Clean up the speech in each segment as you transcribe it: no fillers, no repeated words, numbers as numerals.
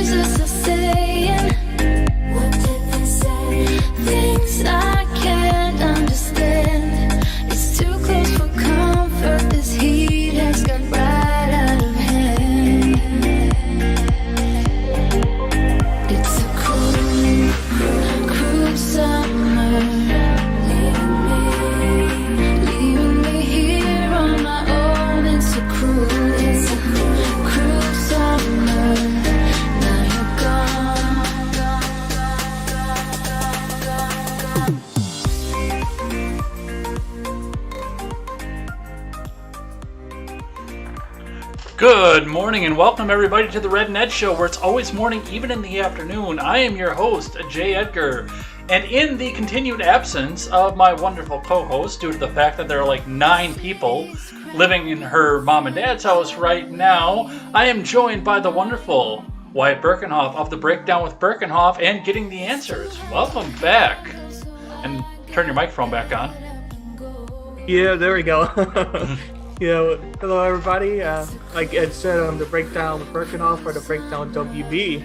Jesus are saying? What did they say? Things I can't understand. It's too close for comfort. This heat has got right out of hand. It's a cruel, cruel summer. Leaving me here on my own. It's a cruel summer. Now you're Good morning and welcome everybody to the Red Ned Show, where it's always morning, even in the afternoon. I am your host, Jay Edgar, and in the continued absence of my wonderful co-host, due to the fact that there are like 9 people living in her mom and dad's house right now, I am joined by the wonderful Wyatt Berckenhoff of the Breakdown with Berckenhoff and Getting the Answers. Welcome back. And turn your microphone back on. Yeah, there we go. Yeah, hello everybody. Like Ed said, I'm the Breakdown with Berckenhoff or the Breakdown WB.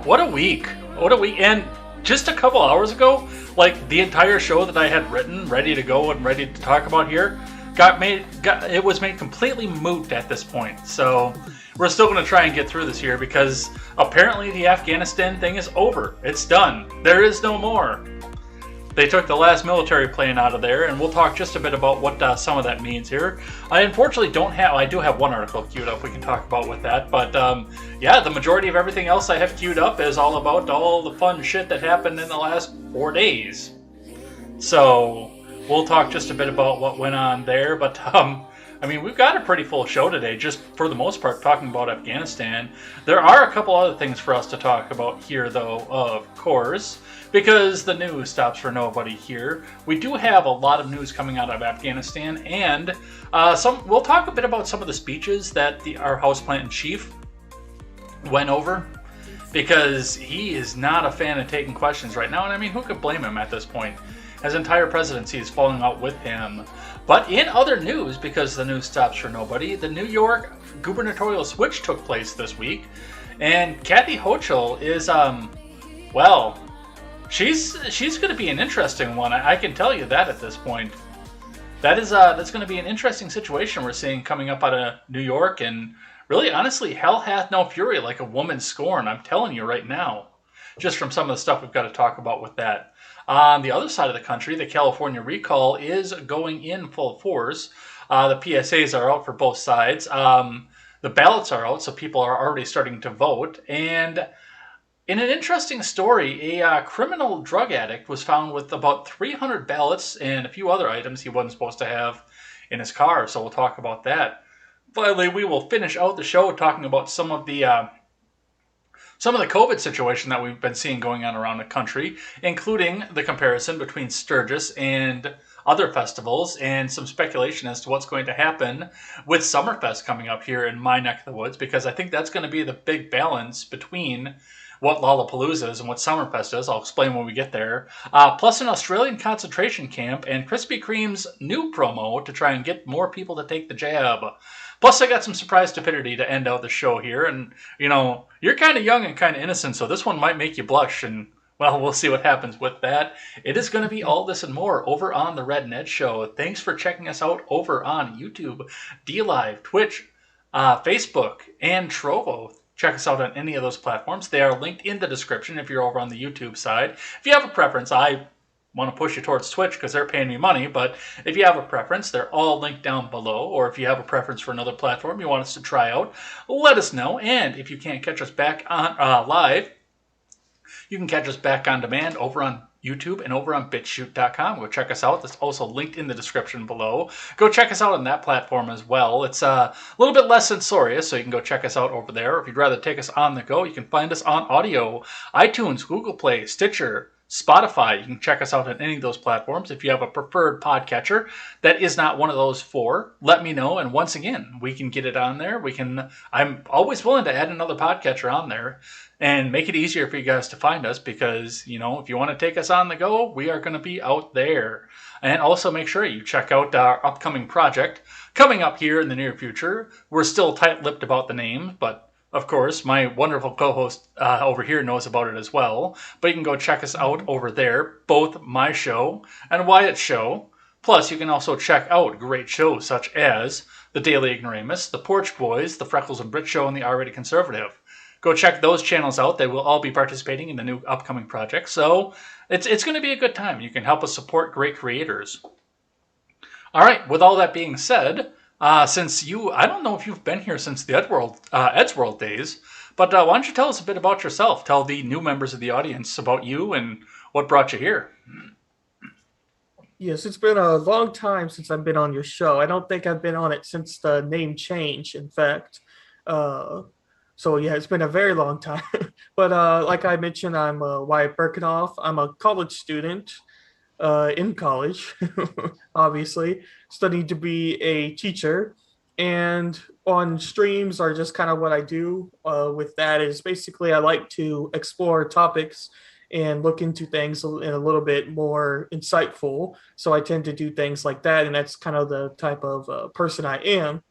What a week. What a week. And just a couple hours ago, like the entire show that I had written, ready to go and ready to talk about here, it was made completely moot at this point. So we're still going to try and get through this here because apparently the Afghanistan thing is over. It's done. There is no more. They took the last military plane out of there, and we'll talk just a bit about what some of that means here. I unfortunately I do have one article queued up we can talk about with that, but yeah, the majority of everything else I have queued up is all about all the fun shit that happened in the last 4 days. So we'll talk just a bit about what went on there, but I mean, we've got a pretty full show today, just for the most part talking about Afghanistan. There are a couple other things for us to talk about here, though, of course, because the news stops for nobody here. We do have a lot of news coming out of Afghanistan, and we'll talk a bit about some of the speeches that our houseplant-in-chief went over, because he is not a fan of taking questions right now, and I mean, who could blame him at this point? His entire presidency is falling out with him. But in other news, because the news stops for nobody, the New York gubernatorial switch took place this week, and Kathy Hochul is, well, she's going to be an interesting one. I can tell you that at this point. That's going to be an interesting situation we're seeing coming up out of New York, and really, honestly, hell hath no fury like a woman's scorn. I'm telling you right now, just from some of the stuff we've got to talk about with that. On the other side of the country, the California recall is going in full force. The PSAs are out for both sides. The ballots are out, so people are already starting to vote. And in an interesting story, a criminal drug addict was found with about 300 ballots and a few other items he wasn't supposed to have in his car, so we'll talk about that. Finally, we will finish out the show talking about some of the COVID situation that we've been seeing going on around the country, including the comparison between Sturgis and other festivals, and some speculation as to what's going to happen with Summerfest coming up here in my neck of the woods, because I think that's going to be the big balance between what Lollapalooza is and what Summerfest is. I'll explain when we get there. Plus an Australian concentration camp and Krispy Kreme's new promo to try and get more people to take the jab. Plus, I got some surprise stupidity to end out the show here. And, you know, you're kind of young and kind of innocent, so this one might make you blush. And, well, we'll see what happens with that. It is going to be all this and more over on The Red Ned Show. Thanks for checking us out over on YouTube, DLive, Twitch, Facebook, and Trovo. Check us out on any of those platforms. They are linked in the description if you're over on the YouTube side. If you have a preference, I want to push you towards Twitch because they're paying me money, but if you have a preference, they're all linked down below. Or if you have a preference for another platform you want us to try out, let us know. And if you can't catch us back on live, you can catch us back on demand over on YouTube and over on BitChute.com. Go check us out. That's also linked in the description below. Go check us out on that platform as well. It's a little bit less censorious, so you can go check us out over there. If you'd rather take us on the go, you can find us on audio, iTunes, Google Play, Stitcher, Spotify. You can check us out on any of those platforms. If you have a preferred podcatcher that is not one of those four, let me know. And once again, we can get it on there. I'm always willing to add another podcatcher on there and make it easier for you guys to find us because, if you want to take us on the go, we are going to be out there. And also make sure you check out our upcoming project coming up here in the near future. We're still tight-lipped about the name, but of course, my wonderful co-host over here knows about it as well. But you can go check us out over there, both my show and Wyatt's show. Plus, you can also check out great shows such as The Daily Ignoramus, The Porch Boys, The Freckles and Brit Show, and The R-Rated Conservative. Go check those channels out. They will all be participating in the new upcoming project. So it's going to be a good time. You can help us support great creators. All right, with all that being said, since I don't know if you've been here since the Ed's World days, but why don't you tell us a bit about yourself? Tell the new members of the audience about you and what brought you here. Yes, it's been a long time since I've been on your show. I don't think I've been on it since the name change, in fact. So yeah, it's been a very long time. But like I mentioned, I'm Wyatt Berckenhoff. I'm a college student in college, obviously, studying to be a teacher. And on streams are just kind of what I do with that is basically I like to explore topics and look into things in a little bit more insightful. So I tend to do things like that. And that's kind of the type of person I am.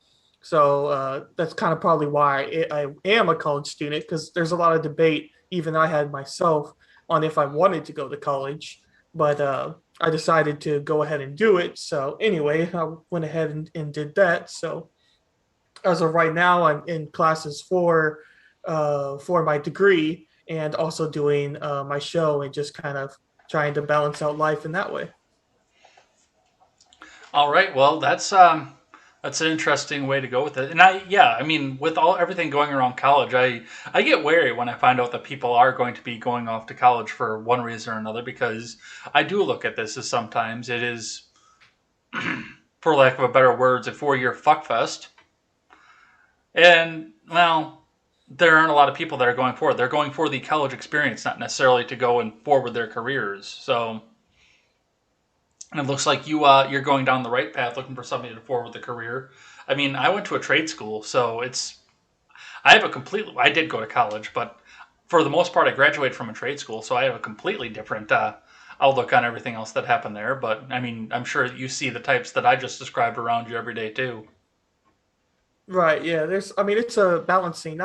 So that's kind of probably why I am a college student, because there's a lot of debate, even I had myself, on if I wanted to go to college. But I decided to go ahead and do it. So anyway, I went ahead and did that. So as of right now, I'm in classes for my degree and also doing my show and just kind of trying to balance out life in that way. All right, well, that's an interesting way to go with it. And with everything going around college, I get wary when I find out that people are going to be going off to college for one reason or another, because I do look at this as sometimes it is, for lack of a better words, a 4-year fuckfest. And, well, there aren't a lot of people that are going for it. They're going for the college experience, not necessarily to go and forward their careers. So, and it looks like you're going down the right path, looking for somebody to forward the career. I mean, I went to a trade school, so I did go to college, but for the most part, I graduated from a trade school, so I have a completely different outlook on everything else that happened there. But I mean, I'm sure you see the types that I just described around you every day too. Right. Yeah. It's a balancing.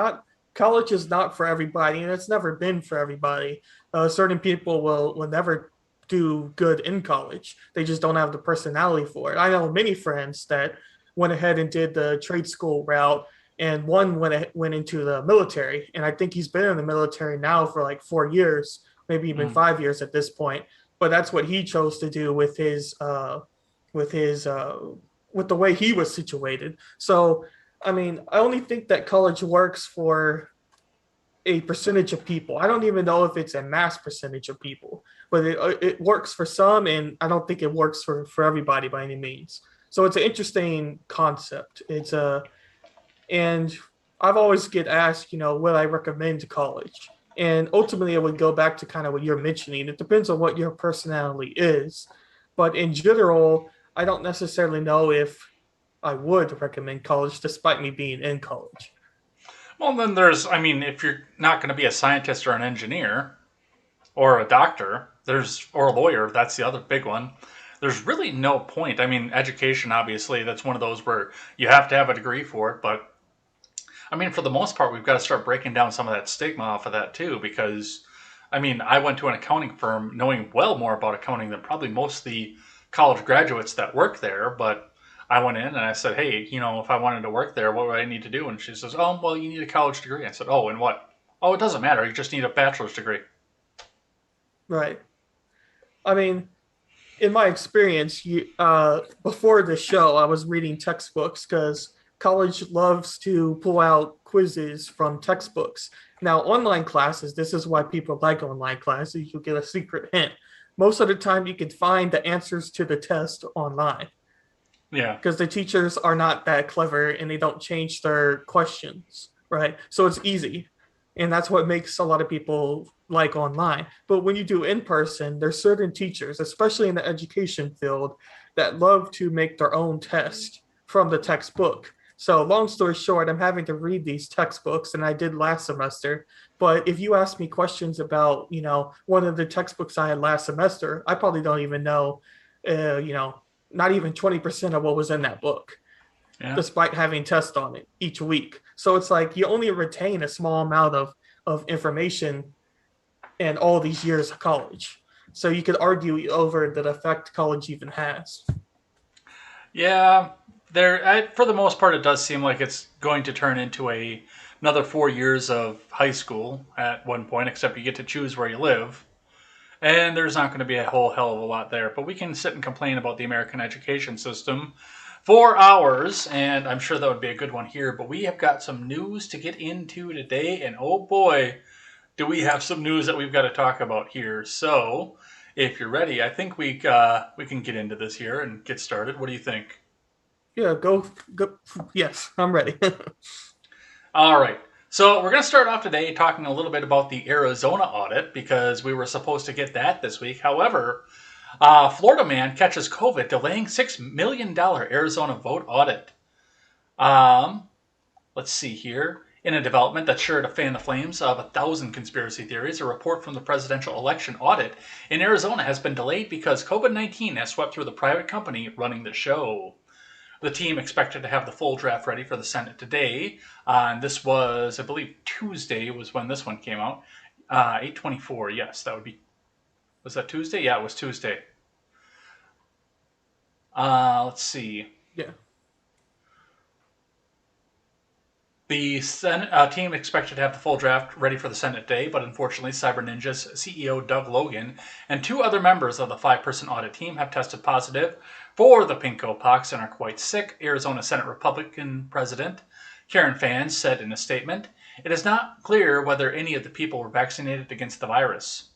College is not for everybody, and it's never been for everybody. Certain people will never do good in college. They just don't have the personality for it. I know many friends that went ahead and did the trade school route, and one went into the military. And I think he's been in the military now for like 4 years, maybe even 5 years at this point. But that's what he chose to do with with the way he was situated. So I only think that college works for a percentage of people. I don't even know if it's a mass percentage of people, but it works for some, and I don't think it works for everybody by any means. So it's an interesting concept. And I've always get asked, would I recommend college? And ultimately, it would go back to kind of what you're mentioning. It depends on what your personality is. But in general, I don't necessarily know if I would recommend college, despite me being in college. Well, then if you're not going to be a scientist or an engineer or a doctor, or a lawyer, that's the other big one. There's really no point. I mean, education, obviously, that's one of those where you have to have a degree for it. But for the most part, we've got to start breaking down some of that stigma off of that too, because I went to an accounting firm knowing well more about accounting than probably most of the college graduates that work there. But I went in and I said, hey, if I wanted to work there, what would I need to do? And she says, oh, well, you need a college degree. I said, oh, and what? Oh, it doesn't matter. You just need a bachelor's degree. Right. In my experience, before the show, I was reading textbooks because college loves to pull out quizzes from textbooks. Now, online classes, this is why people like online classes. You'll get a secret hint. Most of the time, you can find the answers to the test online. Yeah. Because the teachers are not that clever and they don't change their questions, right? So it's easy. And that's what makes a lot of people like online. But when you do in person, there's certain teachers, especially in the education field, that love to make their own test from the textbook. So, long story short, I'm having to read these textbooks, and I did last semester. But if you ask me questions about, one of the textbooks I had last semester, I probably don't even know, not even 20% of what was in that book, Yeah. despite having tests on it each week. So it's like you only retain a small amount of information in all these years of college. So you could argue over the effect college even has. Yeah, for the most part, it does seem like it's going to turn into another 4 years of high school at one point, except you get to choose where you live. And there's not going to be a whole hell of a lot there. But we can sit and complain about the American education system for hours, and I'm sure that would be a good one here. But we have got some news to get into today, and oh boy, do we have some news that we've got to talk about here. So, if you're ready, I think we can get into this here and get started. What do you think? Yeah, go. Yes, I'm ready. All right. So we're going to start off today talking a little bit about the Arizona audit because we were supposed to get that this week. However, Florida man catches COVID delaying $6 million Arizona vote audit. Um, let's see here. In a development that's sure to fan the flames of 1,000 conspiracy theories, a report from the presidential election audit in Arizona has been delayed because COVID-19 has swept through the private company running the show. The team expected to have the full draft ready for the Senate today. And this was, I believe, Tuesday was when this one came out. 8/24, yes, that would be. Was that Tuesday? Yeah, it was Tuesday. Let's see. Yeah. The Senate team expected to have the full draft ready for the Senate today, but unfortunately, Cyber Ninja's CEO Doug Logan and two other members of the five-person audit team have tested positive for the pinko pox and are quite sick. Arizona Senate Republican President Karen Fann said in a statement, "It is not clear whether any of the people were vaccinated against the virus."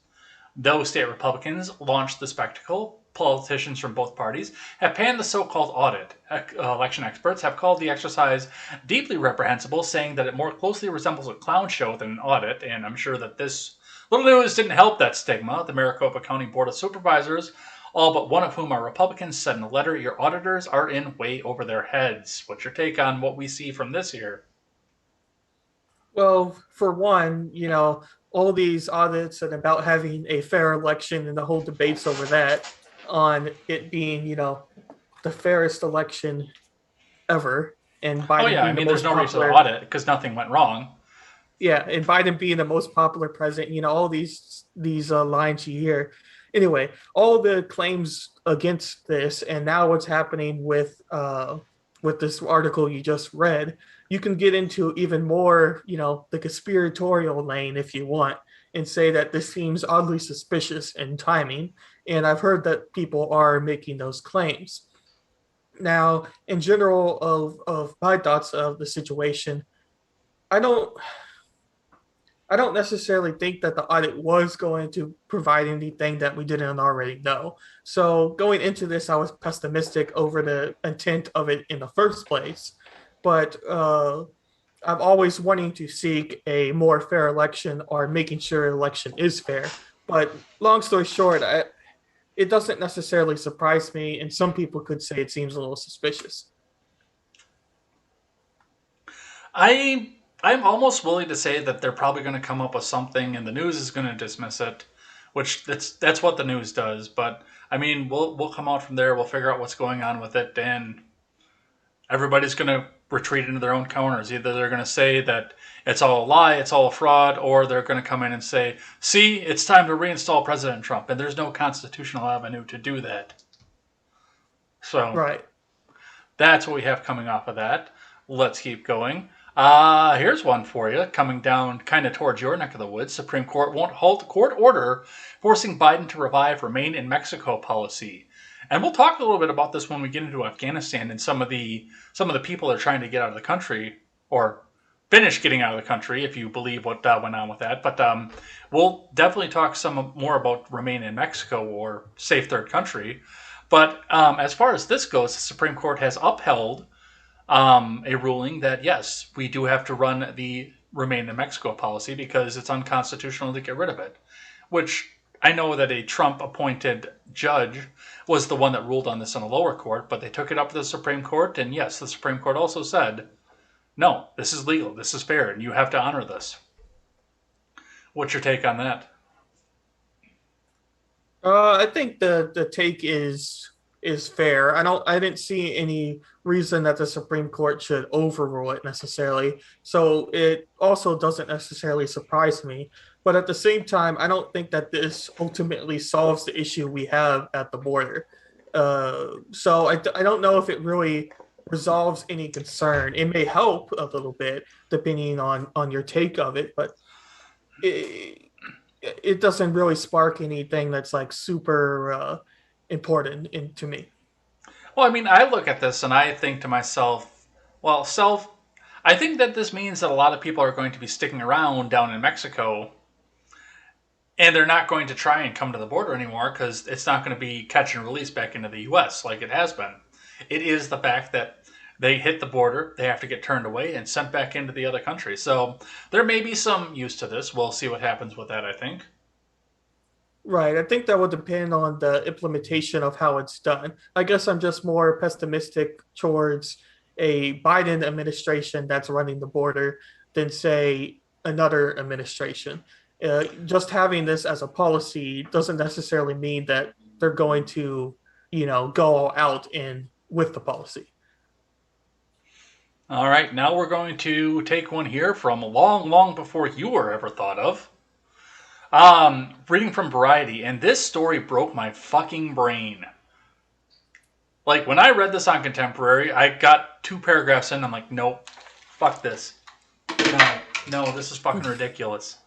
Though state Republicans launched the spectacle, politicians from both parties have panned the so-called audit. Election experts have called the exercise deeply reprehensible, saying that it more closely resembles a clown show than an audit, and I'm sure that this little news didn't help that stigma. The Maricopa County Board of Supervisors, all but one of whom are Republicans, said in a letter, "Your auditors are in way over their heads." What's your take on what we see from this here? Well, for one, all these audits and about having a fair election and the whole debates over that on it being, the fairest election ever, and Oh Biden yeah, I being the mean, there's most no reason to popular. audit because nothing went wrong. Yeah, and Biden being the most popular president, all these lines you hear. Anyway, all the claims against this, and now what's happening with this article you just read, you can get into even more, the conspiratorial lane if you want, and say that this seems oddly suspicious in timing. And I've heard that people are making those claims. Now, in general, of my thoughts of the situation, I don't I don't necessarily think that the audit was going to provide anything that we didn't already know. So going into this, I was pessimistic over the intent of it in the first place. But I'm always wanting to seek a more fair election or making sure an election is fair. But long story short, it doesn't necessarily surprise me, and some people could say it seems a little suspicious. I I'm almost willing to say that they're probably going to come up with something, and the news is going to dismiss it, which that's what the news does. But I mean, we'll come out from there. We'll figure out what's going on with it, and everybody's going to retreat into their own corners. Either they're going to say that it's all a lie, it's all a fraud, or they're going to come in and say, "See, it's time to reinstall President Trump," and there's no constitutional avenue to do that. So Right. that's what we have coming off of that. Let's keep going. Here's one for you, coming down kind of towards your neck of the woods. Supreme Court won't halt court order forcing Biden to revive Remain in Mexico policy. And we'll talk a little bit about this when we get into Afghanistan and some of the people that are trying to get out of the country or finish getting out of the country, if you believe what went on with that. But we'll definitely talk some more about Remain in Mexico or Safe Third Country. But as far as this goes, the Supreme Court has upheld a ruling that yes, we do have to run the remain in Mexico policy because it's unconstitutional to get rid of it. Which I know that a Trump-appointed judge was the one that ruled on this in a lower court, but they took it up to the Supreme Court, and yes, the Supreme Court also said, no, this is legal, this is fair, and you have to honor this. What's your take on that? I think the take is fair. I didn't see any reason that the Supreme Court should overrule it necessarily. So it also doesn't necessarily surprise me. But at the same time, I don't think that this ultimately solves the issue we have at the border. So I don't know if it really resolves any concern. It may help a little bit depending on your take of it, but it doesn't really spark anything that's like super important to me. Well, I mean, I look at this and I think to myself, well, I think that this means that a lot of people are going to be sticking around down in Mexico and they're not going to try and come to the border anymore because it's not going to be catch and release back into the U.S. like it has been. It is the fact that they hit the border, they have to get turned away and sent back into the other country. So there may be some use to this. We'll see what happens with that, I think. Right. I think that would depend on the implementation of how it's done. I guess I'm just more pessimistic towards a Biden administration that's running the border than, say, another administration. Just having this as a policy doesn't necessarily mean that they're going to, go all out in with the policy. All right, now we're going to take one here from long, long before you were ever thought of. Reading from Variety, and this story broke my fucking brain. Like, when I read this on Contemporary, I got 2 paragraphs in, I'm like, nope, fuck this. No, this is fucking ridiculous.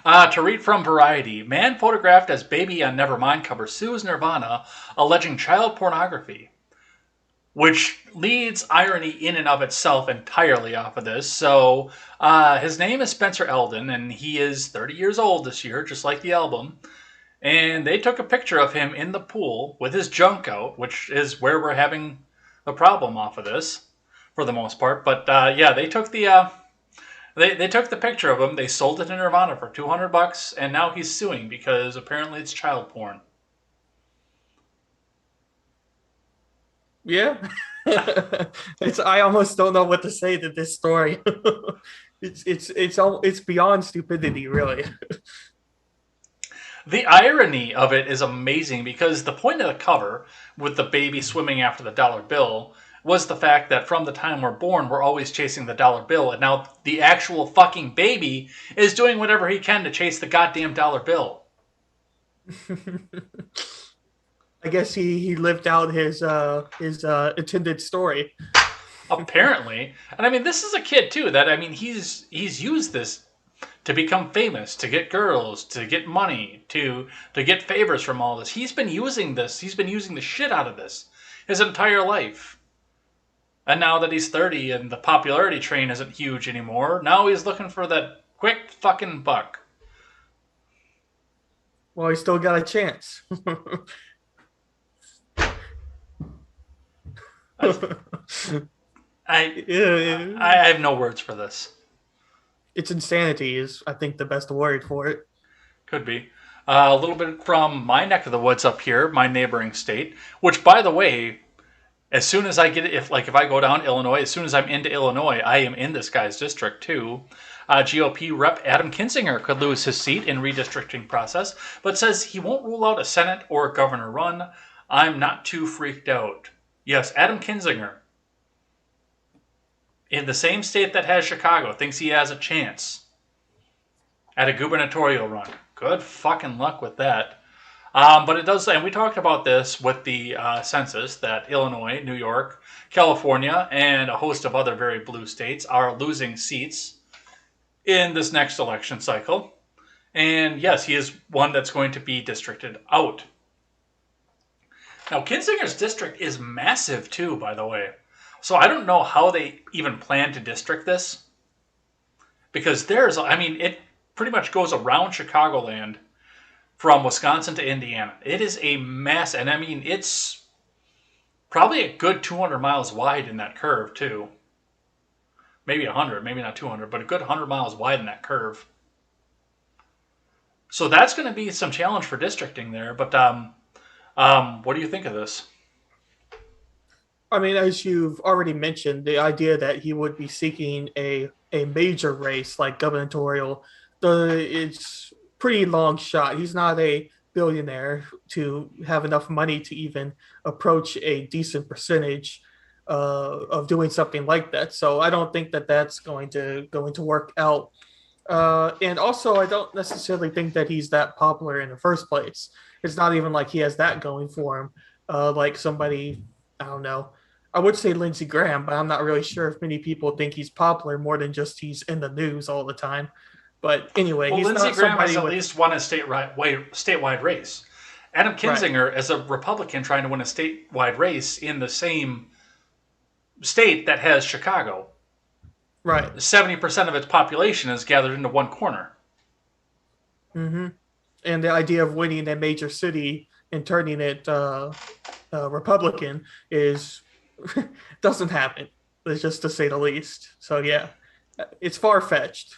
To read from Variety, man photographed as baby on Nevermind cover sues Nirvana, alleging child pornography. Which leads irony in and of itself entirely off of this. So his name is Spencer Eldon, and he is 30 years old this year, just like the album. And they took a picture of him in the pool with his junk out, which is where we're having the problem off of this, for the most part. But yeah, they took the they took the picture of him. They sold it to Nirvana for $200, and now he's suing because apparently it's child porn. Yeah. I almost don't know what to say to this story. It's beyond stupidity, really. The irony of it is amazing because the point of the cover with the baby swimming after the dollar bill was the fact that from the time we're born, we're always chasing the dollar bill, and now the actual fucking baby is doing whatever he can to chase the goddamn dollar bill. I guess he lived out his intended story. Apparently. And I mean, this is a kid too that, I mean, he's used this to become famous, to get girls, to get money, to get favors from all this. He's been using this. He's been using the shit out of this his entire life. And now that he's 30 and the popularity train isn't huge anymore, now he's looking for that quick fucking buck. Well, he still got a chance. I have no words for this. It's insanity is, I think, the best word for it. Could be. A little bit from my neck of the woods up here, my neighboring state, which, by the way, as soon as I get it, if I go down Illinois, as soon as I'm into Illinois, I am in this guy's district too. GOP Rep. Adam Kinzinger could lose his seat in redistricting process, but says he won't rule out a Senate or a governor run. I'm not too freaked out. Yes, Adam Kinzinger, in the same state that has Chicago, thinks he has a chance at a gubernatorial run. Good fucking luck with that. But it does, and we talked about this with the census, that Illinois, New York, California, and a host of other very blue states are losing seats in this next election cycle. And yes, he is one that's going to be districted out. Now, Kinzinger's district is massive too, by the way. So I don't know how they even plan to district this. Because it pretty much goes around Chicagoland from Wisconsin to Indiana. It is a mass, and I mean, it's probably a good 200 miles wide in that curve too. maybe 100, maybe not 200, but a good 100 miles wide in that curve. So that's going to be some challenge for districting there. But what do you think of this? I mean, as you've already mentioned, the idea that he would be seeking a major race like gubernatorial, it's pretty long shot. He's not a billionaire to have enough money to even approach a decent percentage of doing something like that. So I don't think that that's going to work out. And also, I don't necessarily think that he's that popular in the first place. It's not even like he has that going for him. Like somebody, I don't know. I would say Lindsey Graham, but I'm not really sure if many people think he's popular more than just he's in the news all the time. But anyway, well, he's Lindsey not Graham has somebody at with, least won a statewide race. Adam Kinzinger is a Republican trying to win a statewide race in the same state that has Chicago. right. 70% of its population is gathered into one corner. Mm-hmm. And the idea of winning a major city and turning it Republican is doesn't happen. It's just to say the least. So yeah, it's far fetched.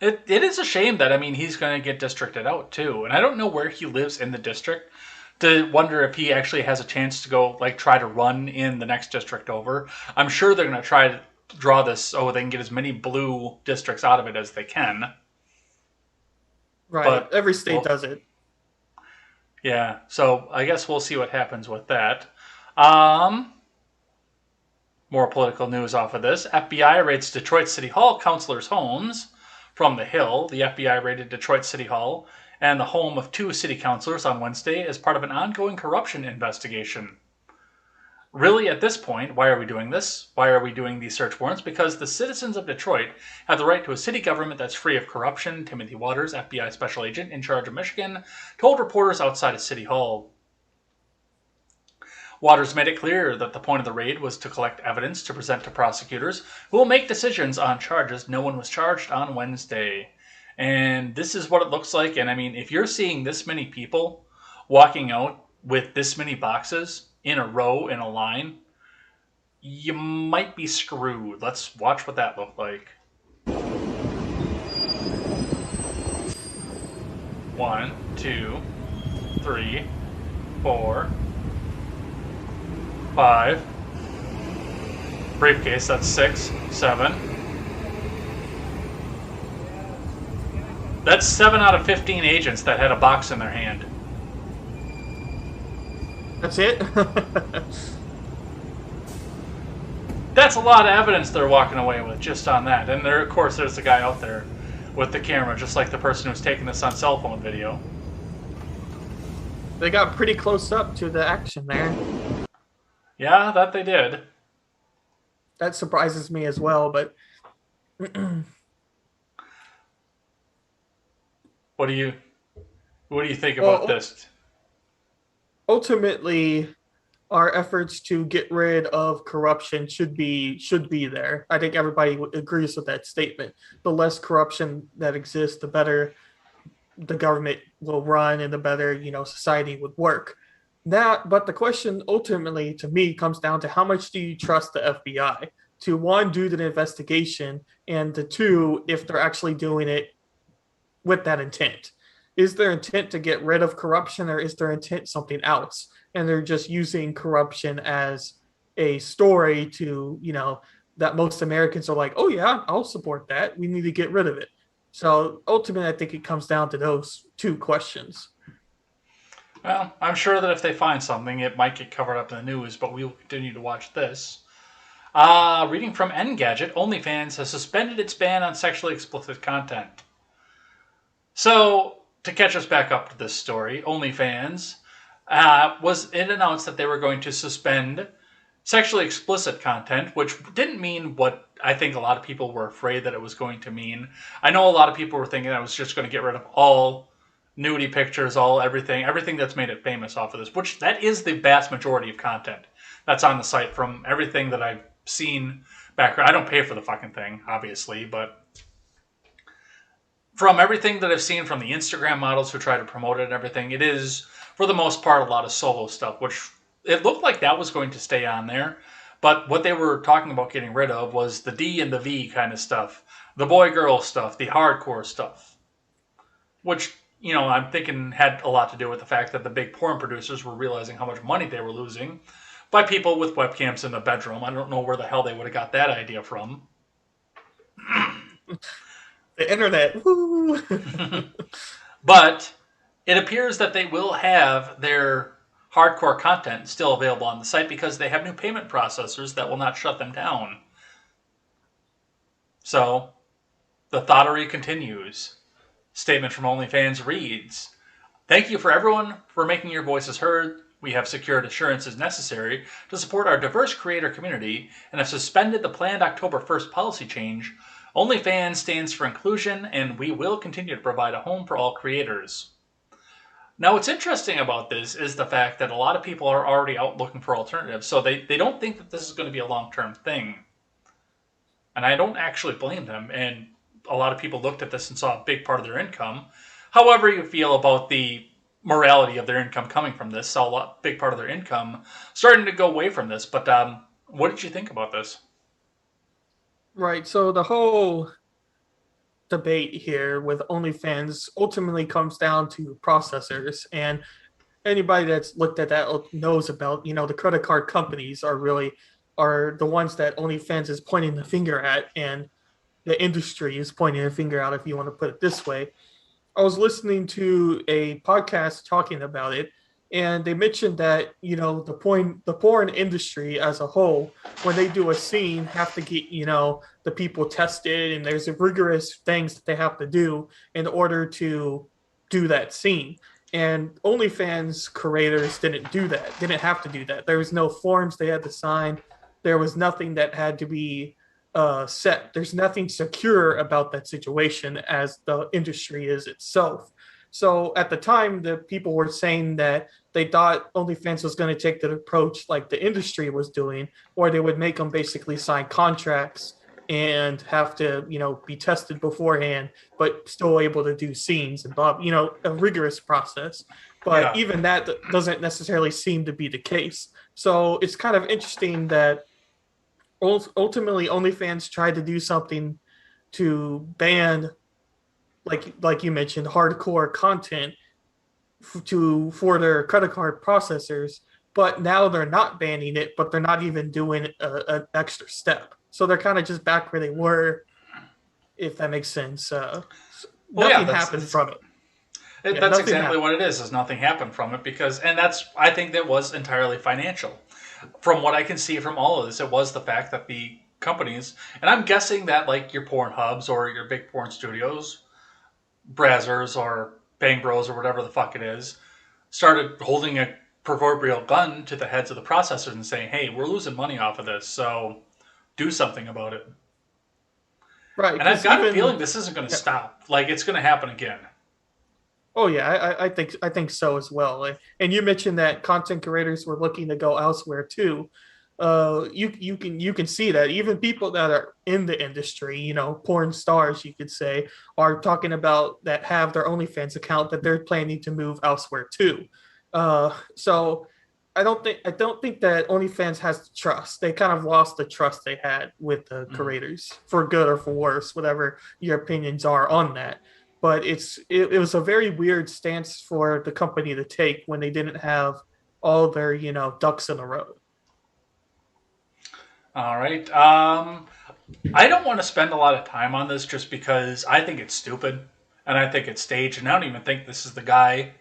It is a shame that, I mean, he's going to get districted out too. And I don't know where he lives in the district to wonder if he actually has a chance to go, like, try to run in the next district over. I'm sure they're going to try to draw this so they can get as many blue districts out of it as they can. Right. But, Every state well, does it. Yeah, so I guess we'll see what happens with that. More political news off of this. FBI raids Detroit City Hall counselors' homes. From the Hill, the FBI raided Detroit City Hall and the home of 2 city councilors on Wednesday as part of an ongoing corruption investigation. Really, at this point, why are we doing this? Why are we doing these search warrants? Because the citizens of Detroit have the right to a city government that's free of corruption, Timothy Waters, FBI special agent in charge of Michigan, told reporters outside of City Hall. Waters made it clear that the point of the raid was to collect evidence to present to prosecutors who will make decisions on charges. No one was charged on Wednesday. And this is what it looks like. And I mean, if you're seeing this many people walking out with this many boxes in a row in a line, you might be screwed. Let's watch what that looked like. 1, 2, 3, 4, 5. Briefcase, that's 6, 7. That's 7 out of 15 agents that had a box in their hand. That's it. That's a lot of evidence they're walking away with just on that. And there, of course, there's the guy out there with the camera, just like the person who's taking this on cell phone video. They got pretty close up to the action there. Yeah, that they did. That surprises me as well, but What do you think about this? ultimately our efforts to get rid of corruption should be there. I think everybody agrees with that statement. The less corruption that exists, the better the government will run and the better, society would work. But the question ultimately to me comes down to how much do you trust the FBI to, one, do the investigation, and to two, if they're actually doing it with that intent. Is their intent to get rid of corruption, or is their intent something else? And they're just using corruption as a story to, that most Americans are like, oh yeah, I'll support that. We need to get rid of it. So ultimately, I think it comes down to those two questions. Well, I'm sure that if they find something, it might get covered up in the news, but we will continue to watch this. Reading from Engadget, OnlyFans has suspended its ban on sexually explicit content. So, to catch us back up to this story, OnlyFans it announced that they were going to suspend sexually explicit content, which didn't mean what I think a lot of people were afraid that it was going to mean. I know a lot of people were thinking I was just going to get rid of all nudie pictures, everything that's made it famous off of this, which that is the vast majority of content that's on the site from everything that I've seen back. I don't pay for the fucking thing, obviously, but from everything that I've seen from the Instagram models who try to promote it and everything, it is, for the most part, a lot of solo stuff, which it looked like that was going to stay on there. But what they were talking about getting rid of was the D and the V kind of stuff, the boy-girl stuff, the hardcore stuff, which, I'm thinking had a lot to do with the fact that the big porn producers were realizing how much money they were losing by people with webcams in the bedroom. I don't know where the hell they would have got that idea from. The internet. Woo! But it appears that they will have their hardcore content still available on the site because they have new payment processors that will not shut them down. So, the thottery continues. Statement from OnlyFans reads, "Thank you for everyone for making your voices heard. We have secured assurances necessary to support our diverse creator community and have suspended the planned October 1st policy change. OnlyFans stands for inclusion, and we will continue to provide a home for all creators." Now, what's interesting about this is the fact that a lot of people are already out looking for alternatives, so they don't think that this is going to be a long-term thing. And I don't actually blame them, and a lot of people looked at this and saw a big part of their income. However you feel about the morality of their income coming from this, saw a big part of their income starting to go away from this. But what did you think about this? Right. So the whole debate here with OnlyFans ultimately comes down to processors, and anybody that's looked at that knows about, the credit card companies are the ones that OnlyFans is pointing the finger at, and the industry is pointing a finger out, if you want to put it this way. I was listening to a podcast talking about it, and they mentioned that, the porn industry as a whole, when they do a scene, have to get, the people tested, and there's rigorous things that they have to do in order to do that scene. And OnlyFans creators didn't have to do that. There was no forms they had to sign. There was nothing that had to be set. There's nothing secure about that situation as the industry is itself. So at the time, the people were saying that they thought OnlyFans was going to take the approach like the industry was doing, or they would make them basically sign contracts and have to, be tested beforehand, but still able to do scenes and a rigorous process. But even that doesn't necessarily seem to be the case. So it's kind of interesting that ultimately OnlyFans tried to do something to ban, like you mentioned, hardcore content for their credit card processors, but now they're not banning it, but they're not even doing an extra step. So they're kind of just back where they were, if that makes sense. Nothing happened from it. That's exactly what it is nothing happened from it I think that was entirely financial. From what I can see from all of this, it was the fact that the companies, and I'm guessing that like your porn hubs or your big porn studios, Brazzers or Bang Bros or whatever the fuck it is, started holding a proverbial gun to the heads of the processors and saying, "Hey, we're losing money off of this, so do something about it." Right. And I've got a feeling this isn't going to stop. Like, it's going to happen again. Oh yeah, I think so as well. And you mentioned that content creators were looking to go elsewhere too. You can see that even people that are in the industry, porn stars, you could say, are talking about that have their OnlyFans account that they're planning to move elsewhere too. So I don't think that OnlyFans has the trust. They kind of lost the trust they had with the creators, for good or for worse, whatever your opinions are on that. But it was a very weird stance for the company to take when they didn't have all their, ducks in a row. All right. I don't want to spend a lot of time on this just because I think it's stupid and I think it's staged, and I don't even think this is the guy,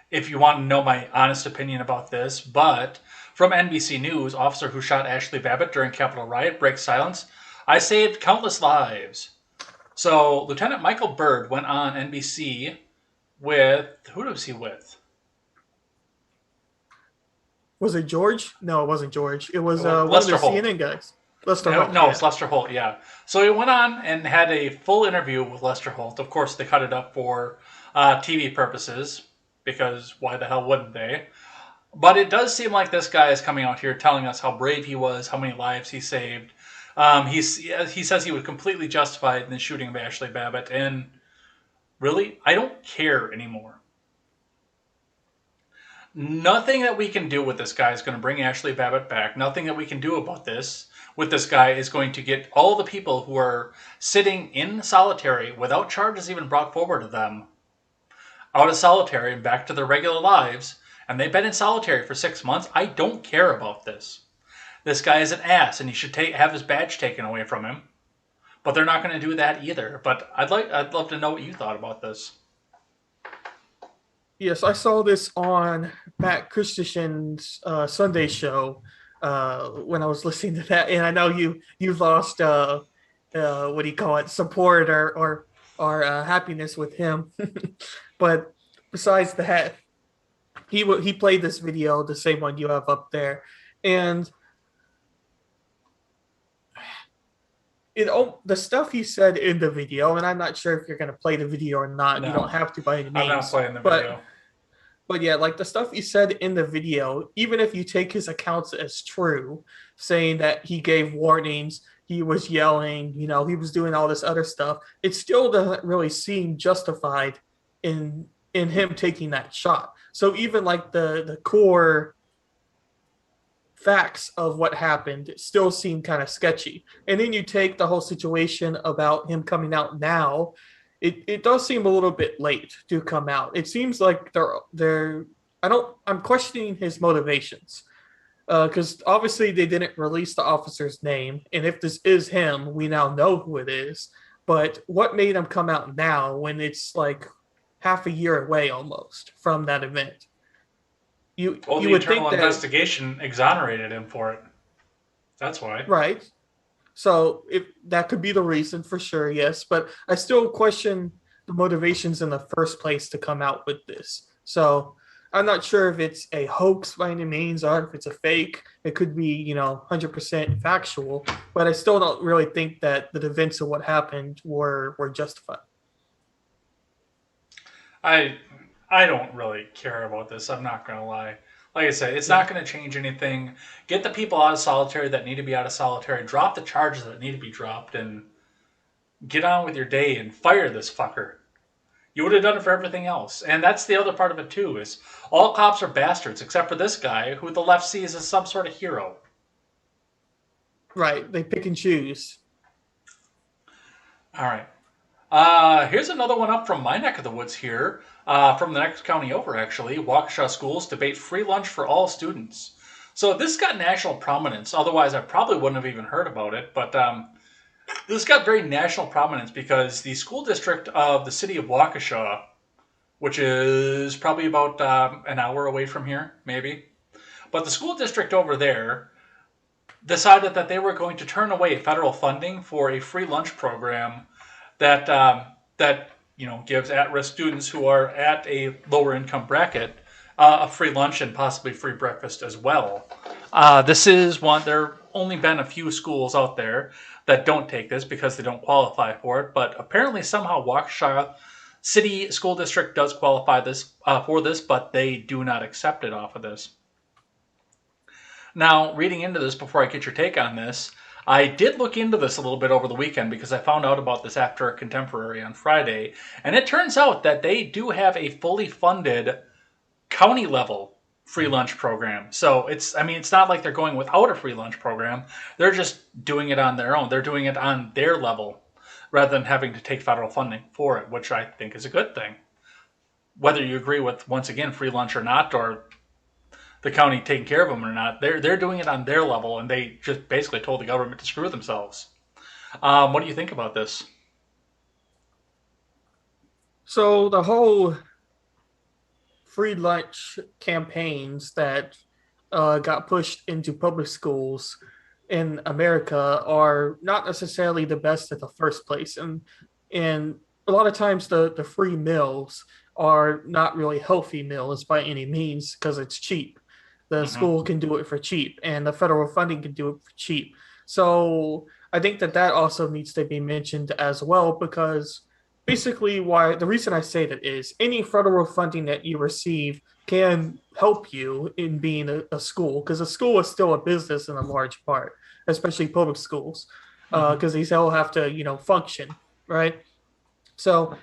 if you want to know my honest opinion about this. But from NBC News, officer who shot Ashley Babbitt during Capitol riot breaks silence. "I saved countless lives." So Lieutenant Michael Byrd went on NBC with, who was he with? Was it George? No, it wasn't George. It was one of the Lester Holt. CNN guys. Lester Holt. No, it's Lester Holt, yeah. So he went on and had a full interview with Lester Holt. Of course, they cut it up for TV purposes, because why the hell wouldn't they? But it does seem like this guy is coming out here telling us how brave he was, how many lives he saved. He says he was completely justified in the shooting of Ashley Babbitt, and really, I don't care anymore. Nothing that we can do with this guy is going to bring Ashley Babbitt back. Nothing that we can do about this with this guy is going to get all the people who are sitting in solitary without charges even brought forward to them out of solitary and back to their regular lives. And they've been in solitary for 6 months. I don't care about this. This guy is an ass, and he should have his badge taken away from him. But they're not going to do that either. But I'd love to know what you thought about this. Yes, I saw this on Matt Christensen's Sunday show when I was listening to that, and I know you lost what do you call it, support or happiness with him. But besides that, he played this video, the same one you have up there, and the stuff he said in the video, and I'm not sure if you're going to play the video or not. No, you don't have to by any means. I'm not playing the video. But yeah, like the stuff he said in the video, even if you take his accounts as true, saying that he gave warnings, he was yelling, he was doing all this other stuff, it still doesn't really seem justified in him taking that shot. So even like the core facts of what happened still seem kind of sketchy. And then you take the whole situation about him coming out now. It does seem a little bit late to come out. It seems like I'm questioning his motivations, because obviously they didn't release the officer's name, and if this is him, we now know who it is. But what made him come out now when it's like half a year away almost from that event? The internal investigation exonerated him for it. That's why. Right. So if that could be the reason, for sure, yes. But I still question the motivations in the first place to come out with this. So I'm not sure if it's a hoax by any means or if it's a fake. It could be, 100% factual. But I still don't really think that the events of what happened were justified. I don't really care about this. I'm not going to lie. Like I said, it's not going to change anything. Get the people out of solitary that need to be out of solitary. Drop the charges that need to be dropped and get on with your day and fire this fucker. You would have done it for everything else. And that's the other part of it too, is all cops are bastards except for this guy who the left sees as some sort of hero. Right. They pick and choose. All right. Here's another one up from my neck of the woods here. From the next county over, actually. Waukesha schools debate free lunch for all students. So this got national prominence. Otherwise, I probably wouldn't have even heard about it. But this got very national prominence because the school district of the city of Waukesha, which is probably about an hour away from here, maybe. But the school district over there decided that they were going to turn away federal funding for a free lunch program that gives at-risk students who are at a lower income bracket a free lunch and possibly free breakfast as well. This is one. There have only been a few schools out there that don't take this because they don't qualify for it, but apparently somehow Waukesha City School District does qualify for this, but they do not accept it off of this. Now, reading into this before I get your take on this, I did look into this a little bit over the weekend because I found out about this after a contemporary on Friday, and it turns out that they do have a fully funded county level free lunch program. So it's not like they're going without a free lunch program. They're just doing it on their own. They're doing it on their level rather than having to take federal funding for it, which I think is a good thing. Whether you agree with, once again, free lunch or not, or the county taking care of them or not, they're doing it on their level, and they just basically told the government to screw themselves. What do you think about this? So the whole free lunch campaigns that got pushed into public schools in America are not necessarily the best at the first place, and a lot of times the free meals are not really healthy meals by any means because it's cheap. The school can do it for cheap, and the federal funding can do it for cheap. So I think that also needs to be mentioned as well, because basically the reason I say that is any federal funding that you receive can help you in being a school, because a school is still a business in a large part, especially public schools, because these all have to, function, right? So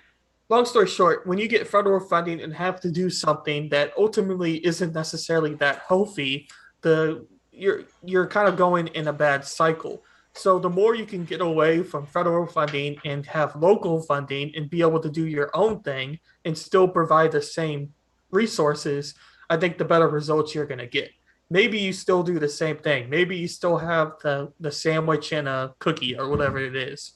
long story short, when you get federal funding and have to do something that ultimately isn't necessarily that healthy, the you're kind of going in a bad cycle. So the more you can get away from federal funding and have local funding and be able to do your own thing and still provide the same resources, I think the better results you're going to get. Maybe you still do the same thing. Maybe you still have the sandwich and a cookie or whatever it is,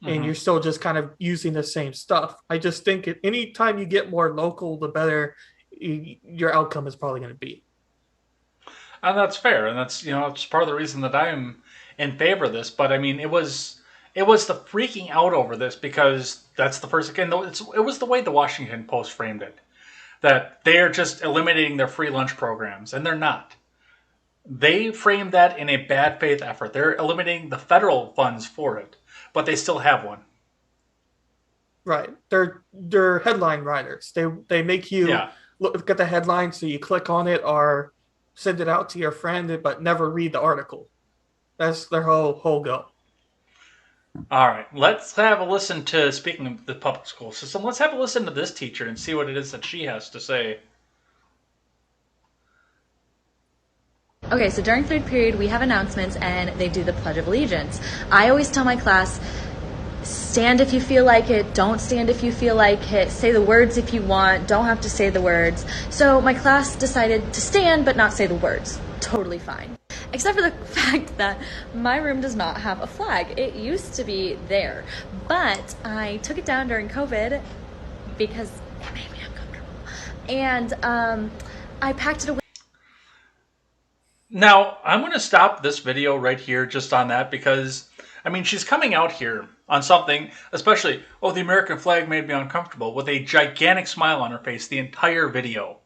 and Hmm. you're still just kind of using the same stuff. I just think anytime you get more local, the better your outcome is probably going to be. And that's fair, and that's it's part of the reason that I'm in favor of this. But I mean, it was the freaking out over this because that's the first again. It was the way the Washington Post framed it, that they're just eliminating their free lunch programs, and they're not. They framed that in a bad faith effort. They're eliminating the federal funds for it, but they still have one. Right. They're headline writers. They make you Yeah. look at the headline so you click on it or send it out to your friend, but never read the article. That's their whole go. All right. Let's have a listen to, speaking of the public school system, let's have a listen to this teacher and see what it is that she has to say. Okay, so during third period, we have announcements and they do the Pledge of Allegiance. I always tell my class, stand if you feel like it, don't stand if you feel like it, say the words if you want, don't have to say the words. So my class decided to stand but not say the words. Totally fine. Except for the fact that my room does not have a flag. It used to be there, but I took it down during COVID because it made me uncomfortable. And I packed it away. Now, I'm going to stop this video right here just on that because, I mean, she's coming out here on something, especially, oh, the American flag made me uncomfortable, with a gigantic smile on her face the entire video.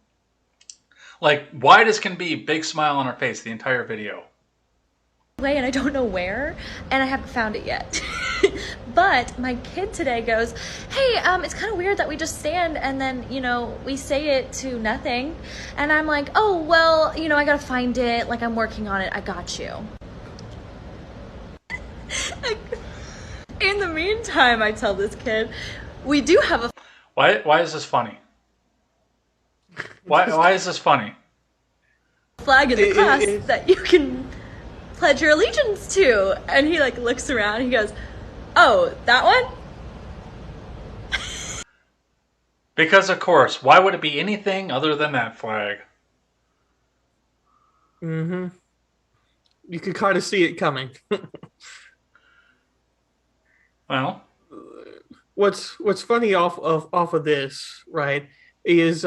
Like, wide as can be, big smile on her face the entire video. And I don't know where, and I haven't found it yet. But my kid today goes, hey, it's kind of weird that we just stand and then, we say it to nothing. And I'm like, oh, well, I gotta find it. Like, I'm working on it. I got you. In the meantime, I tell this kid, we do have a Why is this funny? Why is this funny? flag in the class it- that you can pledge your allegiance to. And he looks around and he goes, oh, that one? Because, of course, why would it be anything other than that flag? Mm-hmm. You could kind of see it coming. Well, What's funny off of this, right, is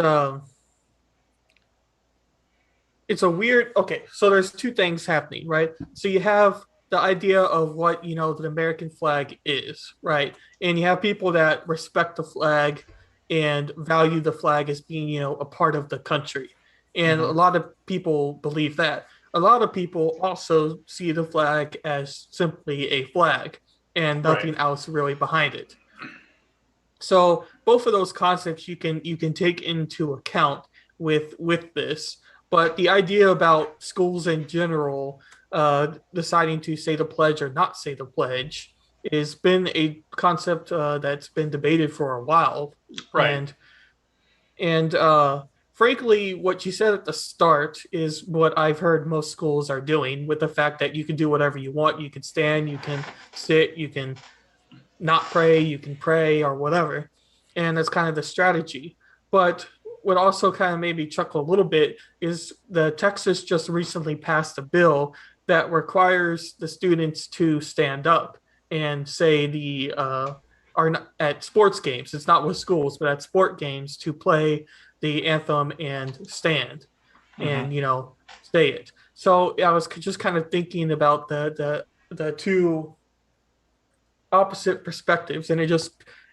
it's a weird. Okay, so there's two things happening, right? So you have the idea of what the American flag is, right, and you have people that respect the flag and value the flag as being a part of the country, and a lot of people believe that. A lot of people also see the flag as simply a flag and nothing right. else really behind it. So both of those concepts you can take into account with this, but the idea about schools in general deciding to say the pledge or not say the pledge has been a concept that's been debated for a while, Right. and frankly, what you said at the start is what I've heard most schools are doing, with the fact that you can do whatever you want. You can stand, you can sit, you can not pray, you can pray or whatever. And that's kind of the strategy. But what also kind of made me chuckle a little bit is the Texas just recently passed a bill that requires the students to stand up and say are not, at sports games. It's not with schools, but at sport games to play the anthem and stand and say it. So I was just kind of thinking about the two opposite perspectives, and it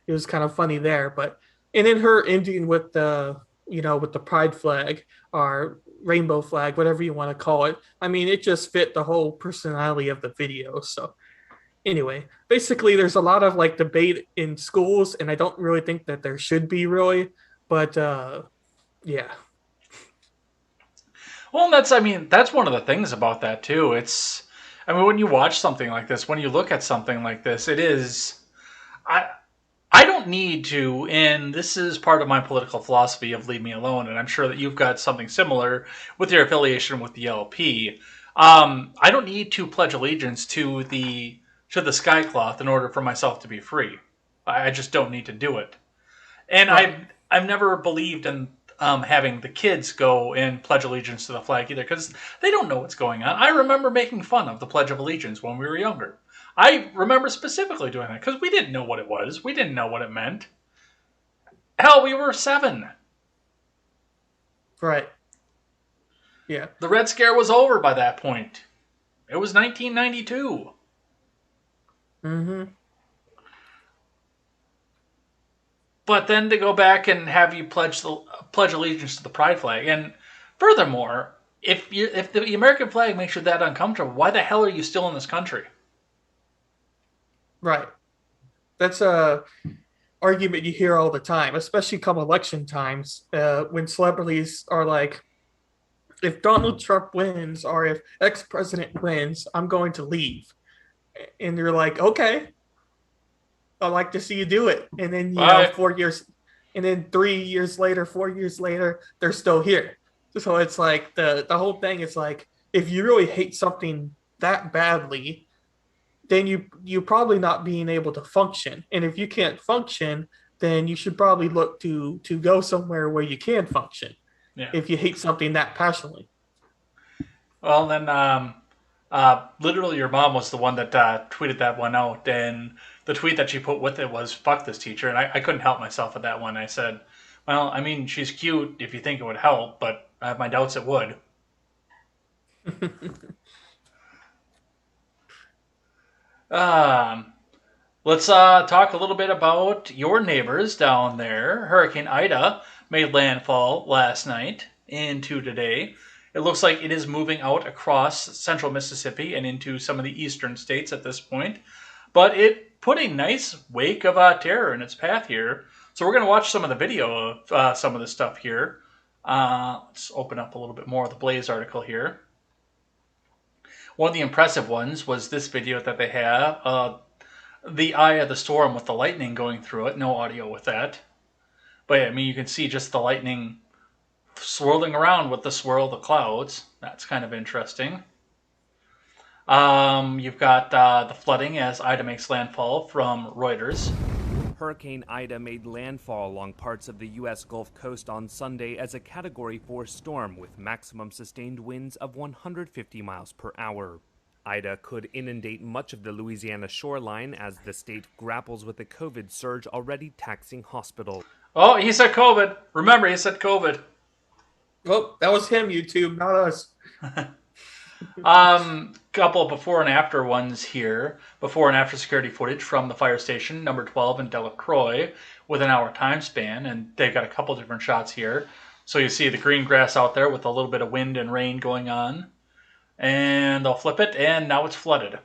was kind of funny there. But and then her ending with with the pride flag or rainbow flag, whatever you want to call it. I mean, it just fit the whole personality of the video. So anyway, basically, there's a lot of debate in schools, and I don't really think that there should be really, but yeah. Well, that's one of the things about that too. When you watch something like this, when you look at something like this, it is, I I don't need to, and this is part of my political philosophy of leave me alone, and I'm sure that you've got something similar with your affiliation with the LP. I don't need to pledge allegiance to the skycloth in order for myself to be free. I just don't need to do it. And Right. I've never believed in having the kids go and pledge allegiance to the flag either, because they don't know what's going on. I remember making fun of the Pledge of Allegiance when we were younger. I remember specifically doing that because we didn't know what it was. We didn't know what it meant. Hell, we were 7. Right. Yeah. The Red Scare was over by that point. It was 1992. Mm-hmm. But then to go back and have you pledge allegiance to the pride flag, and furthermore, if the American flag makes you that uncomfortable, why the hell are you still in this country? Right. That's a argument you hear all the time, especially come election times, when celebrities are like, if Donald Trump wins or if ex-president wins, I'm going to leave. And you're like, okay, I'd like to see you do it. And then, you know, 4 years, and then 3 years later, 4 years later, they're still here. So it's like the whole thing is like, if you really hate something that badly, then you probably not being able to function. And if you can't function, then you should probably look to go somewhere where you can function. Yeah. If you hate something that passionately. Well, then, literally, your mom was the one that tweeted that one out, and the tweet that she put with it was "fuck this teacher," and I couldn't help myself at that one. I said, "Well, I mean, she's cute if you think it would help, but I have my doubts it would." Let's talk a little bit about your neighbors down there. Hurricane Ida made landfall last night into today. It looks like it is moving out across central Mississippi and into some of the eastern states at this point. But it put a nice wake of terror in its path here. So we're going to watch some of the video of some of this stuff here. Let's open up a little bit more of the Blaze article here. One of the impressive ones was this video that they have. The eye of the storm with the lightning going through it. No audio with that. But yeah, I mean, you can see just the lightning swirling around with the swirl of the clouds. That's kind of interesting. You've got the flooding as Ida makes landfall from Reuters. Hurricane Ida made landfall along parts of the U.S. Gulf Coast on Sunday as a Category 4 storm with maximum sustained winds of 150 miles per hour. Ida could inundate much of the Louisiana shoreline as the state grapples with the COVID surge already taxing hospitals. Oh, he said COVID. Remember, he said COVID. Well, that was him, YouTube, not us. Couple of before and after ones here. Before and after security footage from the fire station, number 12 in Delacroix, with an hour time span. And they've got a couple different shots here. So you see the green grass out there with a little bit of wind and rain going on. And they'll flip it, and now it's flooded.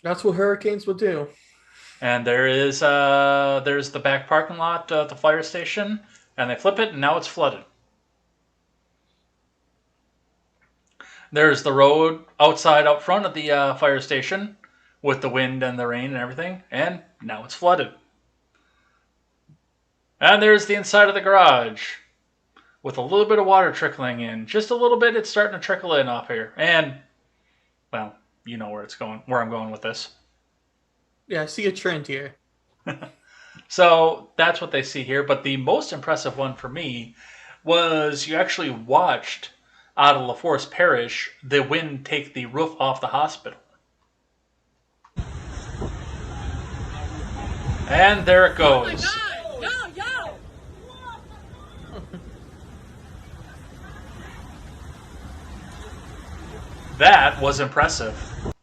That's what hurricanes will do. And there's the back parking lot at the fire station, and they flip it, and now it's flooded. There's the road outside up front of the fire station with the wind and the rain and everything, and now it's flooded. And there's the inside of the garage with a little bit of water trickling in. Just a little bit, it's starting to trickle in off here. And, well, you know where I'm going with this. Yeah, I see a trend here. So that's what they see here. But the most impressive one for me was you actually watched out of LaForce Parish the wind take the roof off the hospital. And there it goes. That was impressive.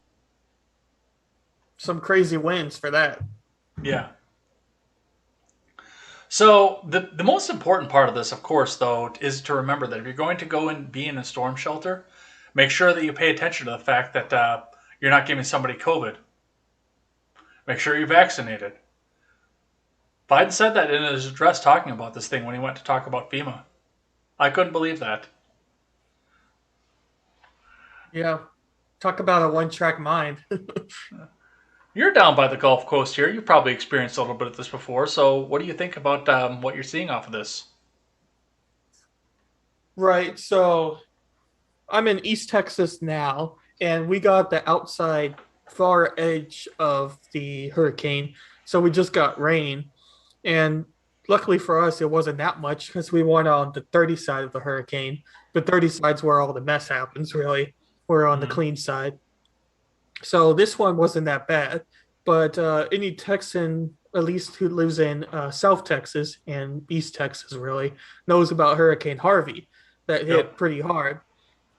Some crazy wins for that. Yeah. So the most important part of this, of course, though, is to remember that if you're going to go and be in a storm shelter, make sure that you pay attention to the fact that you're not giving somebody COVID. Make sure you're vaccinated. Biden said that in his address talking about this thing when he went to talk about FEMA. I couldn't believe that. Yeah. Talk about a one-track mind. You're down by the Gulf Coast here. You've probably experienced a little bit of this before. So, what do you think about what you're seeing off of this? Right. So I'm in East Texas now, and we got the outside far edge of the hurricane. So we just got rain. And luckily for us, it wasn't that much because we weren't on the 30 side of the hurricane. The 30 side's where all the mess happens, really. We're on the Mhm. clean side. So this one wasn't that bad. But any Texan, at least who lives in South Texas and East Texas, really, knows about Hurricane Harvey that hit Yep. pretty hard.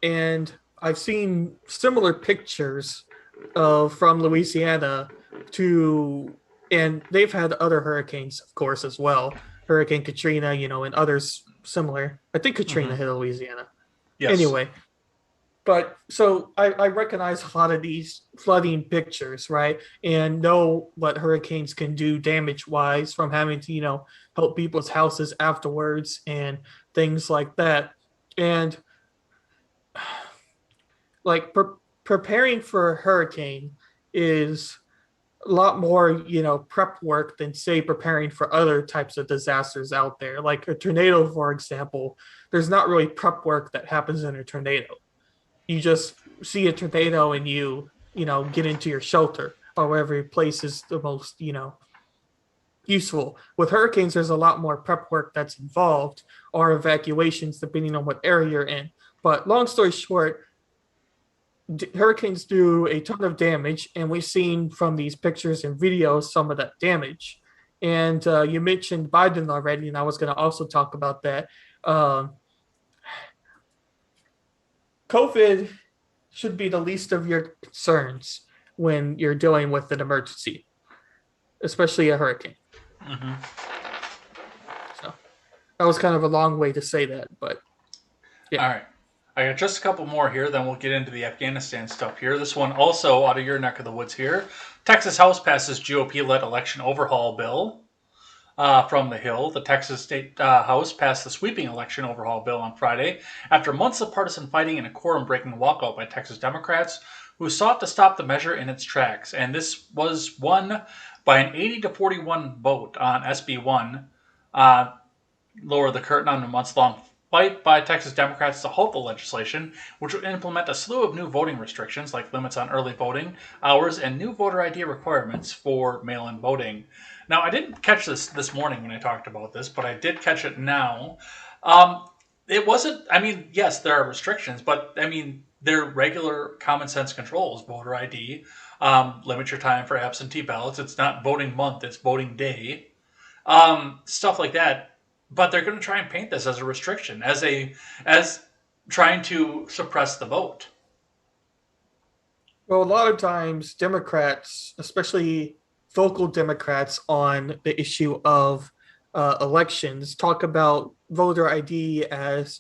And I've seen similar pictures from Louisiana to, and they've had other hurricanes, of course, as well. Hurricane Katrina, and others similar. I think Katrina Hmm. hit Louisiana. Yes. Anyway, but so I recognize a lot of these flooding pictures, right? And know what hurricanes can do damage wise from having to, help people's houses afterwards and things like that. And like preparing for a hurricane is a lot more prep work than say preparing for other types of disasters out there, like a tornado, for example. There's not really prep work that happens in a tornado. You just see a tornado and you get into your shelter or wherever place is the most useful. With hurricanes, there's a lot more prep work that's involved, or evacuations depending on what area you're in. But long story short, hurricanes do a ton of damage, and we've seen from these pictures and videos some of that damage. And you mentioned Biden already, and I was going to also talk about that. Um, COVID should be the least of your concerns when you're dealing with an emergency, especially a hurricane. Hmm. So that was kind of a long way to say that, but yeah. All right. I got just a couple more here, then we'll get into the Afghanistan stuff here. This one also out of your neck of the woods here. Texas House passes GOP-led election overhaul bill from the Hill. The Texas State House passed the sweeping election overhaul bill on Friday after months of partisan fighting and a quorum-breaking walkout by Texas Democrats who sought to stop the measure in its tracks. And this was won by an 80-41 vote on SB 1, lower the curtain on a months-long fight by Texas Democrats to halt the legislation, which would implement a slew of new voting restrictions like limits on early voting hours and new voter ID requirements for mail-in voting. Now, I didn't catch this morning when I talked about this, but I did catch it now. It wasn't, I mean, yes, there are restrictions, but I mean, they're regular common sense controls, voter ID, limit your time for absentee ballots. It's not voting month, it's voting day, stuff like that. But they're going to try and paint this as a restriction, as trying to suppress the vote. Well, a lot of times Democrats, especially vocal Democrats on the issue of elections, talk about voter ID as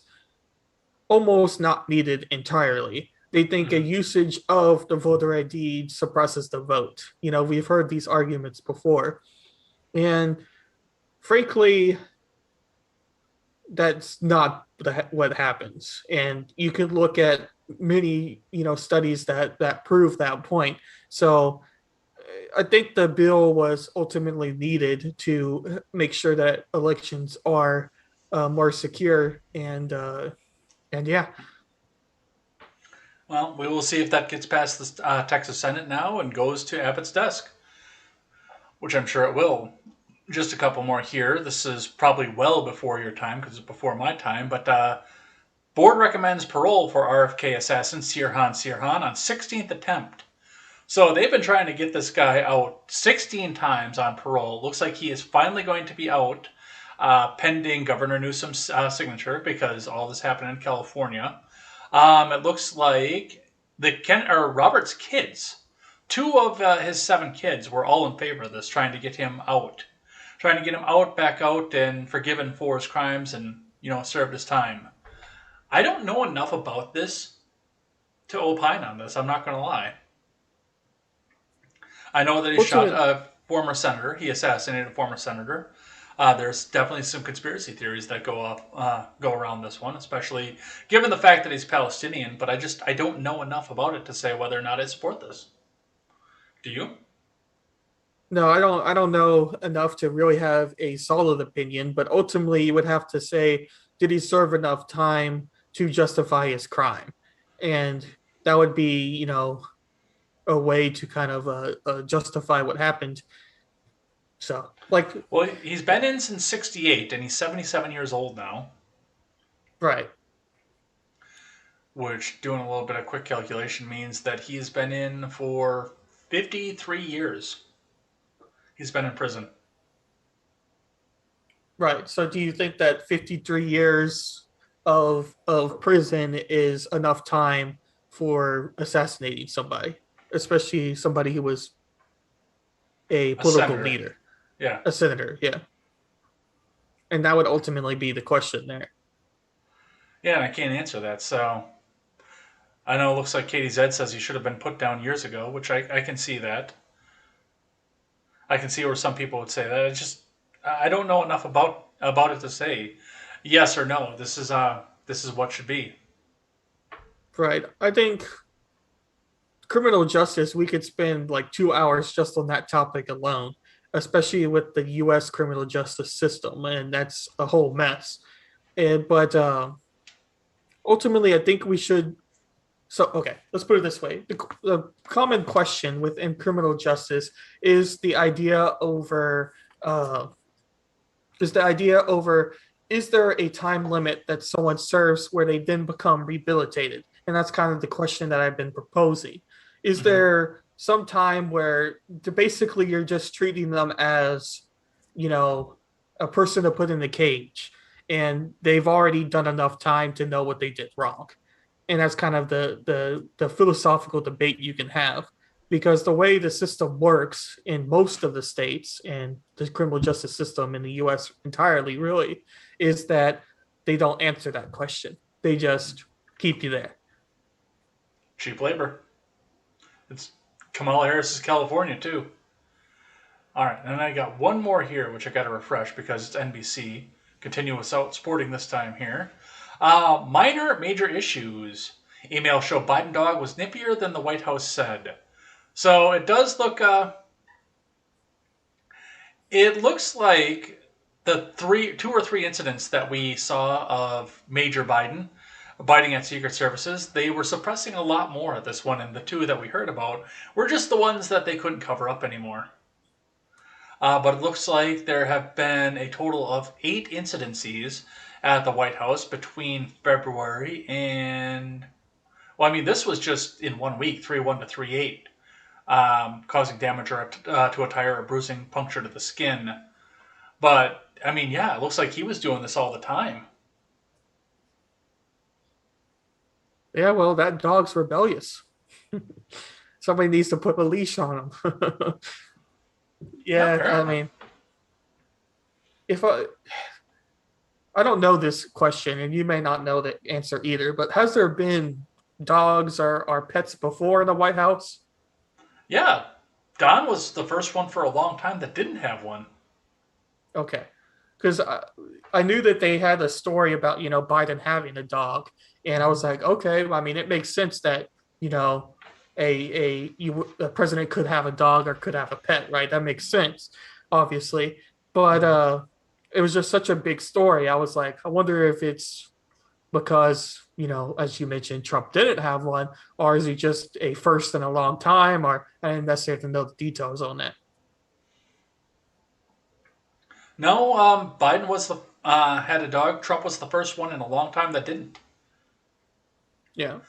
almost not needed entirely. They think a Mhm. usage of the voter ID suppresses the vote. We've heard these arguments before. And frankly, that's not what happens. And you can look at many, studies that prove that point. So I think the bill was ultimately needed to make sure that elections are more secure and yeah. Well, we will see if that gets past the Texas Senate now and goes to Abbott's desk, which I'm sure it will. Just a couple more here. This is probably well before your time because it's before my time, but board recommends parole for RFK assassin Sirhan on 16th attempt. So they've been trying to get this guy out 16 times on parole. Looks like he is finally going to be out, pending Governor Newsom's signature because all this happened in California. It looks like Robert's kids, two of his seven kids, were all in favor of this, trying to get him out, back out, and forgiven for his crimes, and served his time. I don't know enough about this to opine on this. I'm not going to lie. I know that he shot Ultimate, a former senator. He assassinated a former senator. There's definitely some conspiracy theories that go around this one, especially given the fact that he's Palestinian. But I don't know enough about it to say whether or not I support this. Do you? No, I don't. I don't know enough to really have a solid opinion. But ultimately, you would have to say, did he serve enough time to justify his crime? And that would be, a way to kind of justify what happened. So, like, Well, he's been in since '68, and he's 77 years old now. right, Which, doing a little bit of quick calculation, means that he's been in for 53 years. He's been in prison. right. So, do you think that 53 years of prison is enough time for assassinating somebody, especially somebody who was a A political senator. leader, Yeah. a senator? Yeah, and that would ultimately be the question there. Yeah, and I can't answer that. So I know it looks like Katie Zed says he should have been put down years ago, which I can see that. I can see where some people would say that. It's just I don't know enough about it to say yes or no. This is what should be. Right. I think criminal justice, we could spend like 2 hours just on that topic alone, especially with the US criminal justice system. And that's a whole mess. But ultimately, I think we should. So, okay, let's put it this way. The common question within criminal justice is the idea over uh, is the idea over is there a time limit that someone serves where they then become rehabilitated? And that's kind of the question that I've been proposing. Is Hmm. there some time where basically you're just treating them as, you know, a person to put in the cage and they've already done enough time to know what they did wrong? And that's kind of the philosophical debate you can have because the way the system works in most of the states and the criminal justice system in the US entirely really is that they don't answer that question. They just keep you there. Cheap labor. It's Kamala Harris's California too. All right, and I got one more here, which I got to refresh because it's NBC. Continue without sporting this time here. Minor major issues. Email show Biden dog was nippier than the White House said. So it does look. It looks like the two or three incidents that we saw of Major Biden biting at Secret Services, they were suppressing a lot more at this one, and the two that we heard about were just the ones that they couldn't cover up anymore. But it looks like there have been a total of 8 incidences at the White House between February and, well, I mean, this was just in 1 week, 3-1 to 3-8, causing damage to a tire or bruising, puncture to the skin. But, I mean, yeah, it looks like he was doing this all the time. Yeah, well, that dog's rebellious. Somebody needs to put a leash on him. Yeah, Yeah, I apparently. mean, if I don't know this question, and you may not know the answer either, but has there been dogs or pets before in the White House? Yeah, Don was the first one for a long time that didn't have one. Okay, because I knew that they had a story about Biden having a dog, and I was like, okay, well, I mean, it makes sense that you know a president could have a dog or could have a pet, right? That makes sense, obviously, but it was just such a big story. I was like, I wonder if it's because as you mentioned, Trump didn't have one, or is he just a first in a long time, or I didn't necessarily know the details on that. No, Biden was the had a dog. Trump was the first one in a long time that didn't. Yeah.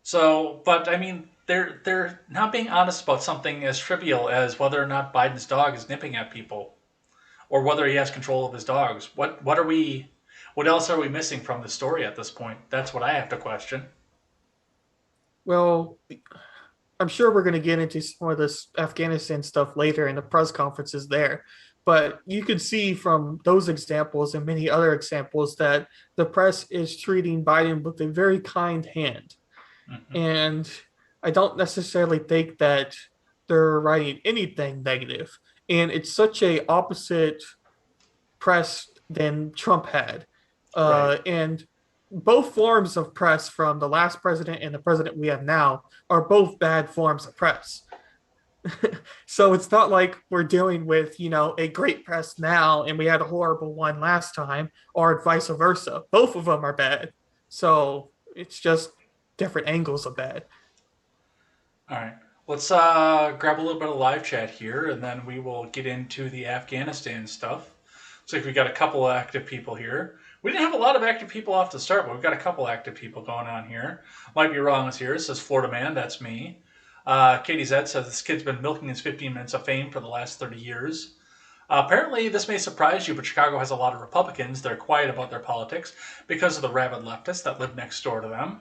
So, but I mean, they're not being honest about something as trivial as whether or not Biden's dog is nipping at people, or whether he has control of his dogs. What are we? What else are we missing from the story at this point? That's what I have to question. Well, I'm sure we're going to get into some of this Afghanistan stuff later in the press conferences there. But you can see from those examples and many other examples that the press is treating Biden with a very kind hand. Hmm. And I don't necessarily think that they're writing anything negative. And it's such a opposite press than Trump had. Right. And both forms of press from the last president and the president we have now are both bad forms of press. So it's not like we're dealing with, a great press now and we had a horrible one last time, or vice versa. Both of them are bad. So it's just different angles of bad. All right. Let's grab a little bit of live chat here, and then we will get into the Afghanistan stuff. Looks like we got a couple of active people here. We didn't have a lot of active people off the start, but we've got a couple active people going on here. Might be wrong is here. It says Florida Man. That's me. Katie Zed says this kid's been milking his 15 minutes of fame for the last 30 years. Apparently, this may surprise you, but Chicago has a lot of Republicans. They're quiet about their politics because of the rabid leftists that live next door to them.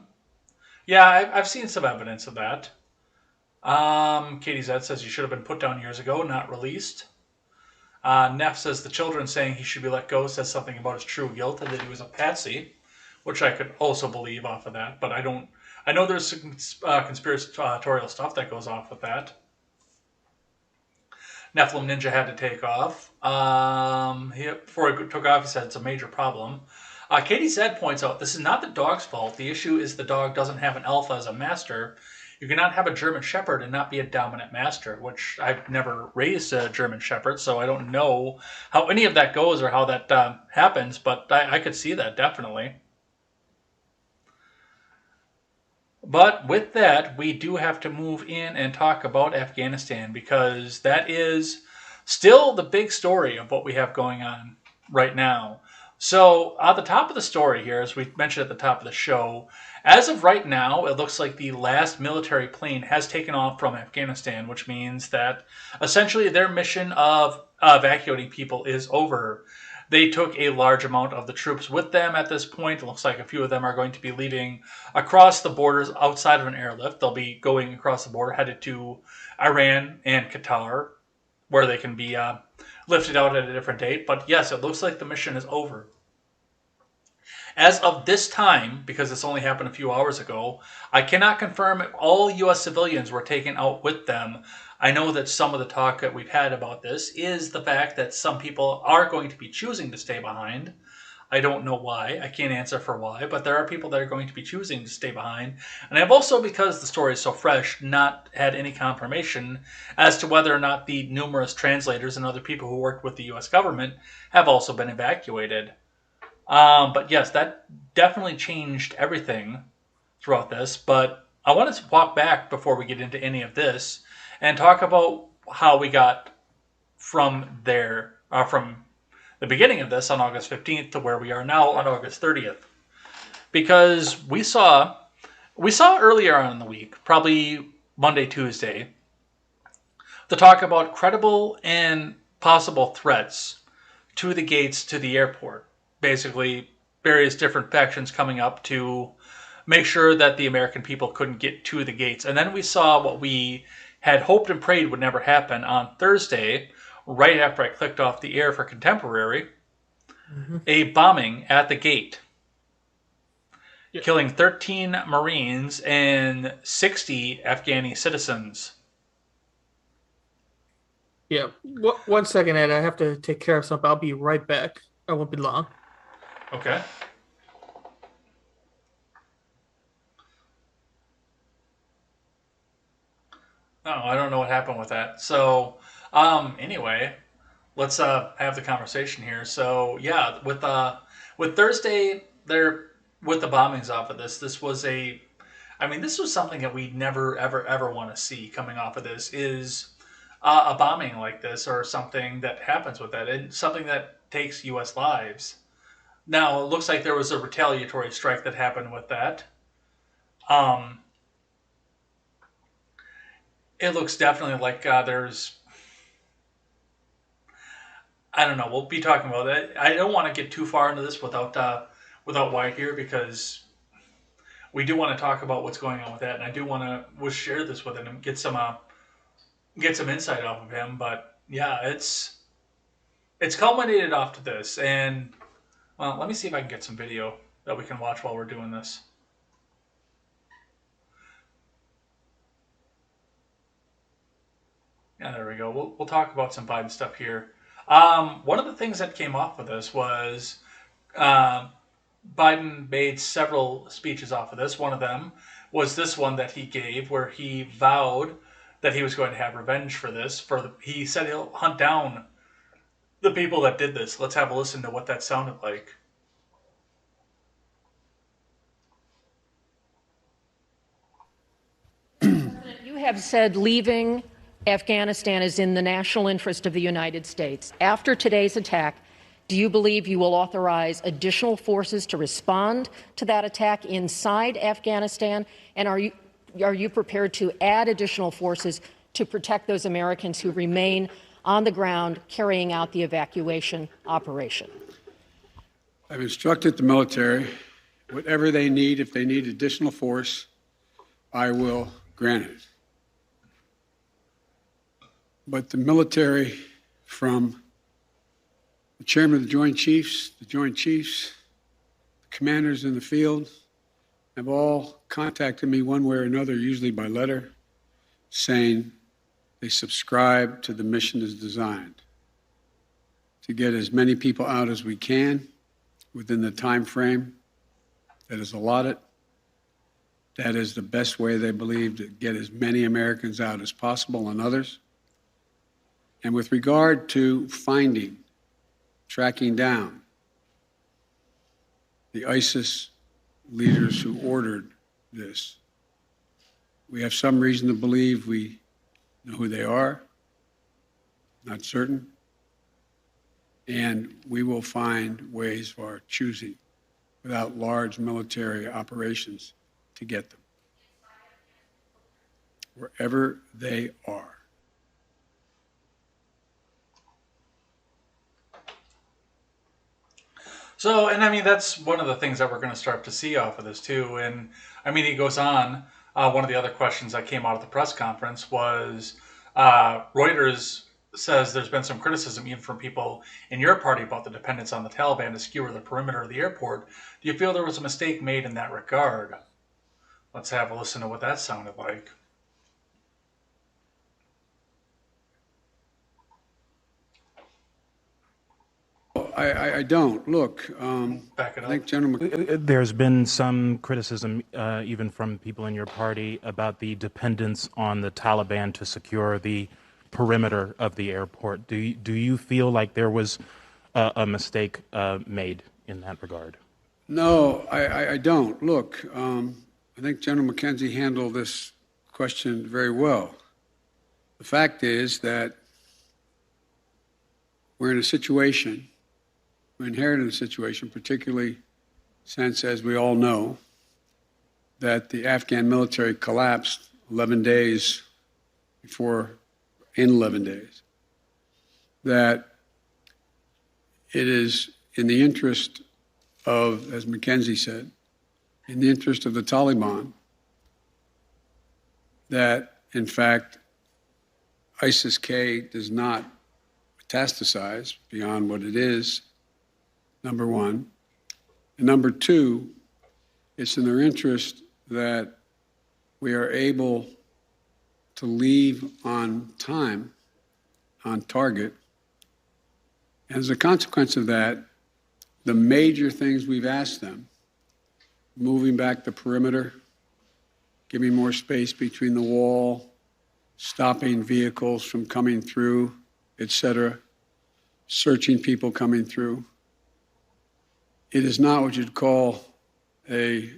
Yeah, I've seen some evidence of that. Katie Zed says he should have been put down years ago, not released. Neff says the children saying he should be let go says something about his true guilt and that he was a patsy, which I could also believe off of that, but I don't. I know there's some conspiratorial stuff that goes off with that. Nephilim Ninja had to take off. Before he took off, he said it's a major problem. Katie Zed points out this is not the dog's fault. The issue is the dog doesn't have an alpha as a master. You cannot have a German Shepherd and not be a dominant master, which I've never raised a German Shepherd, so I don't know how any of that goes or how that happens, but I could see that definitely. But with that, we do have to move in and talk about Afghanistan because that is still the big story of what we have going on right now. So at the top of the story here, as we mentioned at the top of the show, as of right now, it looks like the last military plane has taken off from Afghanistan, which means that essentially their mission of evacuating people is over. They took a large amount of the troops with them at this point. It looks like a few of them are going to be leaving across the borders outside of an airlift. They'll be going across the border, headed to Iran and Qatar, where they can be lifted out at a different date. But yes, it looks like the mission is over. As of this time, because this only happened a few hours ago, I cannot confirm if all U.S. civilians were taken out with them. I know that some of the talk that we've had about this is the fact that some people are going to be choosing to stay behind. I don't know why. I can't answer for why, but there are people that are going to be choosing to stay behind. And I've also, because the story is so fresh, not had any confirmation as to whether or not the numerous translators and other people who worked with the U.S. government have also been evacuated. But yes, that definitely changed everything throughout this. But I wanted to walk back before we get into any of this and talk about how we got from there, from the beginning of this on August 15th to where we are now on August 30th. Because we saw earlier on in the week, probably Monday, Tuesday, to talk about credible and possible threats to the gates to the airport. Basically, various different factions coming up to make sure that the American people couldn't get to the gates. And then we saw what we had hoped and prayed would never happen on Thursday, right after I clicked off the air for Contemporary, a bombing at the gate, killing 13 Marines and 60 Afghani citizens. Yeah. 1 second, Ed. I have to take care of something. I'll be right back. I won't be long. Okay. Oh, I don't know what happened with that. So, anyway, let's have the conversation here. So, yeah, with Thursday there with the bombings off of this, this was something that we never ever want to see coming off of this is a bombing like this or something that happens with that and something that takes U.S. lives. Now, it looks like there was a retaliatory strike that happened with that. It looks definitely like there's... I don't know. We'll be talking about it. I don't want to get too far into this without Wyatt here because we do want to talk about what's going on with that, and I do want to share this with him and get some insight off of him. But yeah, it's culminated off to this, and well, let me see if I can get some video that we can watch while we're doing this. Yeah, there we go. We'll talk about some Biden stuff here. One of the things that came off of this was Biden made several speeches off of this. One of them was this one that he gave where he vowed that he was going to have revenge for this. He said he'll hunt down the people that did this. Let's have a listen to what that sounded like. You have said leaving Afghanistan is in the national interest of the United States. After today's attack, do you believe you will authorize additional forces to respond to that attack inside Afghanistan? And are you prepared to add additional forces to protect those Americans who remain on the ground carrying out the evacuation operation? I've instructed the military, whatever they need, if they need additional force, I will grant it. But the military, from the chairman of the Joint Chiefs, the commanders in the field, have all contacted me one way or another, usually by letter, saying they subscribe to the mission as designed to get as many people out as we can within the time frame that is allotted. That is the best way they believe to get as many Americans out as possible and others. And with regard to finding, tracking down the ISIS leaders who ordered this, we have some reason to believe we know who they are, not certain, and we will find ways of our choosing without large military operations to get them wherever they are. So, and I mean, that's one of the things that we're going to start to see off of this too. And I mean, he goes on, one of the other questions that came out at the press conference was, Reuters says there's been some criticism even from people in your party about the dependence on the Taliban to skewer the perimeter of the airport. Do you feel there was a mistake made in that regard? Let's have a listen to what that sounded like. I don't. Look, Back it I up. think General There's been some criticism, even from people in your party, about the dependence on the Taliban to secure the perimeter of the airport. Do you feel like there was a mistake made in that regard? No, I don't. Look, I think General McKenzie handled this question very well. The fact is that we're in a situation, we inherited a situation, particularly since, as we all know, that the Afghan military collapsed 11 days before, in 11 days, that it is in the interest of, as McKenzie said, in the interest of the Taliban, that, in fact, ISIS-K does not metastasize beyond what it is, number one. And number two, it's in their interest that we are able to leave on time, on target. And as a consequence of that, the major things we've asked them, moving back the perimeter, giving more space between the wall, stopping vehicles from coming through, etc., searching people coming through. It is not what you'd call a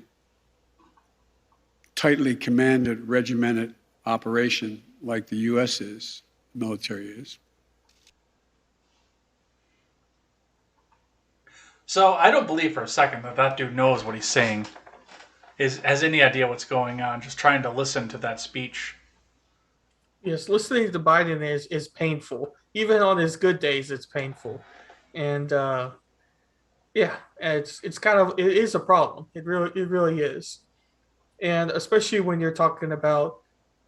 tightly commanded, regimented operation like the U.S. is, military is. So I don't believe for a second that dude knows what he's saying, has any idea what's going on, just trying to listen to that speech. Yes, listening to Biden is painful. Even on his good days, it's painful. And yeah, it's kind of, it is a problem. It really is. And especially when you're talking about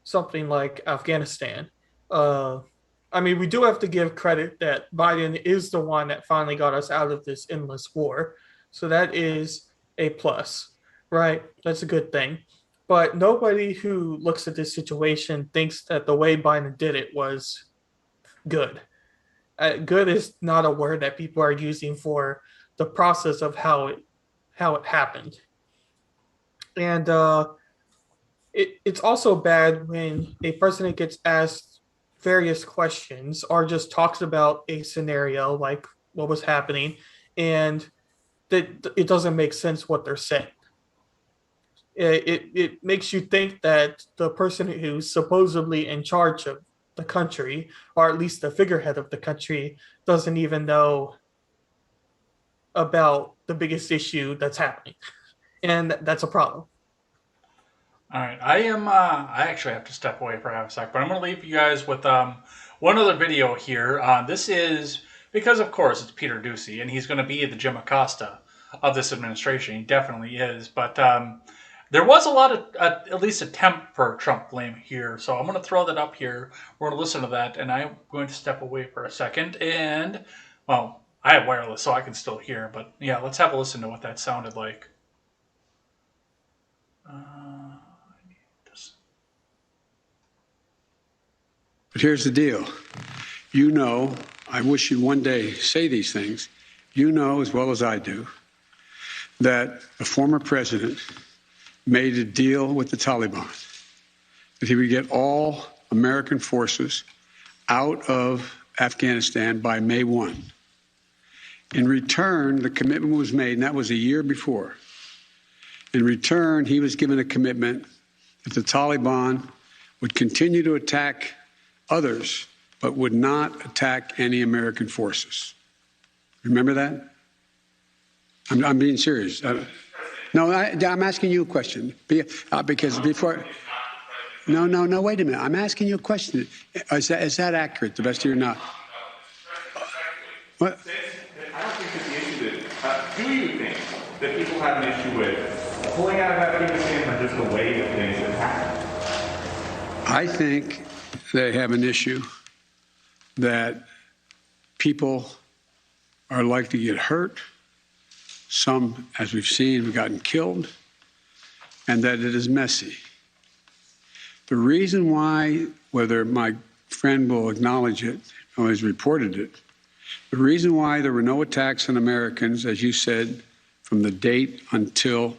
something like Afghanistan. I mean, we do have to give credit that Biden is the one that finally got us out of this endless war. So that is a plus, right? That's a good thing. But nobody who looks at this situation thinks that the way Biden did it was good. Good is not a word that people are using for the process of how it happened. And it's also bad when a president gets asked various questions or just talks about a scenario like what was happening, and that it doesn't make sense what they're saying. It makes you think that the person who's supposedly in charge of the country, or at least the figurehead of the country, doesn't even know about the biggest issue that's happening, and that's a problem. All right, I actually have to step away for half a sec, but I'm going to leave you guys with one other video here. This is because, of course, it's Peter Doocy, and he's going to be the Jim Acosta of this administration. He definitely is, but there was a lot of, at least attempt for Trump blame here, so I'm going to throw that up here. We're going to listen to that, and I'm going to step away for a second, and, well, I have wireless, so I can still hear, but yeah, let's have a listen to what that sounded like. But here's the deal. You know, I wish you'd one day say these things. You know as well as I do that the former president made a deal with the Taliban that he would get all American forces out of Afghanistan by May 1. In return, the commitment was made, and that was a year before. In return, he was given a commitment that the Taliban would continue to attack others, but would not attack any American forces. Remember that? I'm being serious. No, I'm asking you a question. Because before... No, wait a minute. I'm asking you a question. Is that accurate, the best of your knowledge? What? I don't think that the issue that... do you think that people have an issue with pulling out of Afghanistan or just the way that things have happened? I think they have an issue that people are likely to get hurt. Some, as we've seen, have gotten killed, and that it is messy. The reason why, whether my friend will acknowledge it or has reported it, the reason why there were no attacks on Americans, as you said, from the date until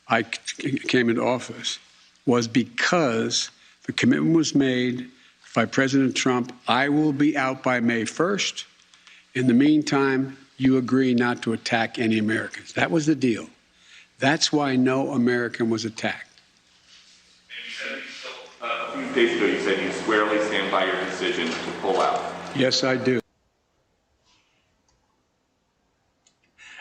I came into office, was because the commitment was made by President Trump. I will be out by May 1st. In the meantime, you agree not to attack any Americans. That was the deal. That's why no American was attacked. A few days ago, you said you squarely stand by your decision to pull out. Yes, I do.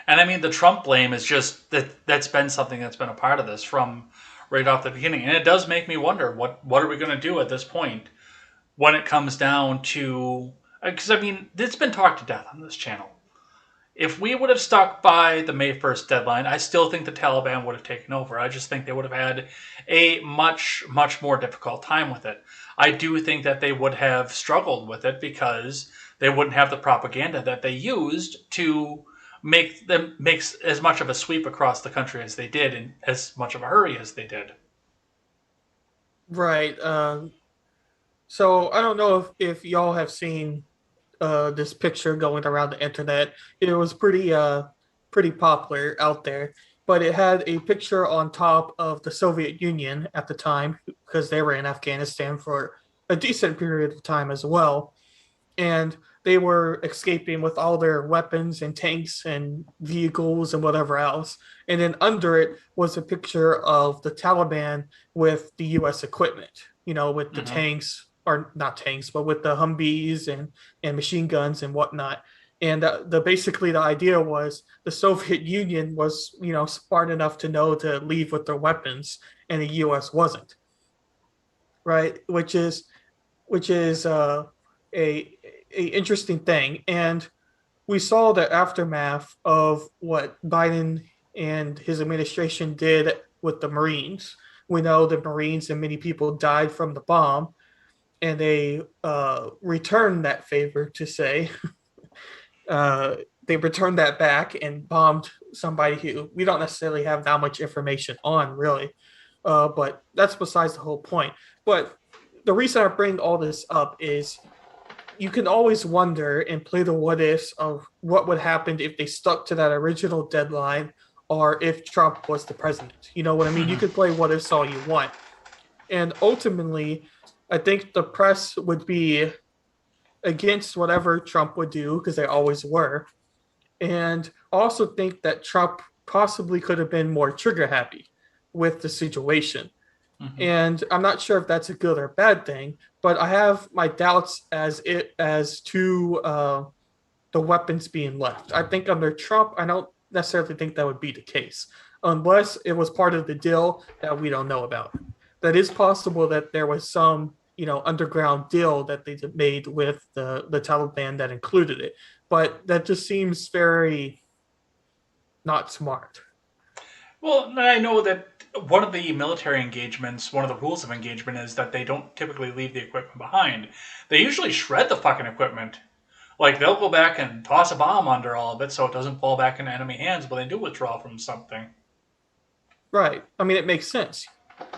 And I mean, the Trump blame is just that's been something that's been a part of this from right off the beginning. And it does make me wonder, what are we going to do at this point when it comes down to... Because, I mean, it's been talked to death on this channel. If we would have stuck by the May 1st deadline, I still think the Taliban would have taken over. I just think they would have had a much, much more difficult time with it. I do think that they would have struggled with it because they wouldn't have the propaganda that they used to make as much of a sweep across the country as they did in as much of a hurry as they did. Right. So I don't know if y'all have seen this picture going around the internet. It was pretty popular out there, but it had a picture on top of the Soviet Union at the time, because they were in Afghanistan for a decent period of time as well. And they were escaping with all their weapons and tanks and vehicles and whatever else. And then under it was a picture of the Taliban with the U.S. equipment, with the tanks, or not tanks, but with the Humvees and machine guns and whatnot. And basically the idea was the Soviet Union was, smart enough to know to leave with their weapons, and the U.S. wasn't. Right, which is a interesting thing. And we saw the aftermath of what Biden and his administration did with the Marines. We know the Marines and many people died from the bomb, and they returned that favor, to say. They returned that back and bombed somebody who we don't necessarily have that much information on, really. But that's besides the whole point. But the reason I bring all this up is you can always wonder and play the what ifs of what would happen if they stuck to that original deadline, or if Trump was the president. You know what I mean? You could play what ifs all you want. And ultimately, I think the press would be against whatever Trump would do because they always were. And also think that Trump possibly could have been more trigger happy with the situation. Mm-hmm. And I'm not sure if that's a good or bad thing, but I have my doubts as to the weapons being left. I think under Trump, I don't necessarily think that would be the case, unless it was part of the deal that we don't know about. That is possible that there was some, underground deal that they made with the Taliban that included it, but that just seems very not smart. Well, I know that one of the military engagements, one of the rules of engagement is that they don't typically leave the equipment behind. They usually shred the fucking equipment. Like, they'll go back and toss a bomb under all of it so it doesn't fall back into enemy hands, but they do withdraw from something. Right. I mean, it makes sense.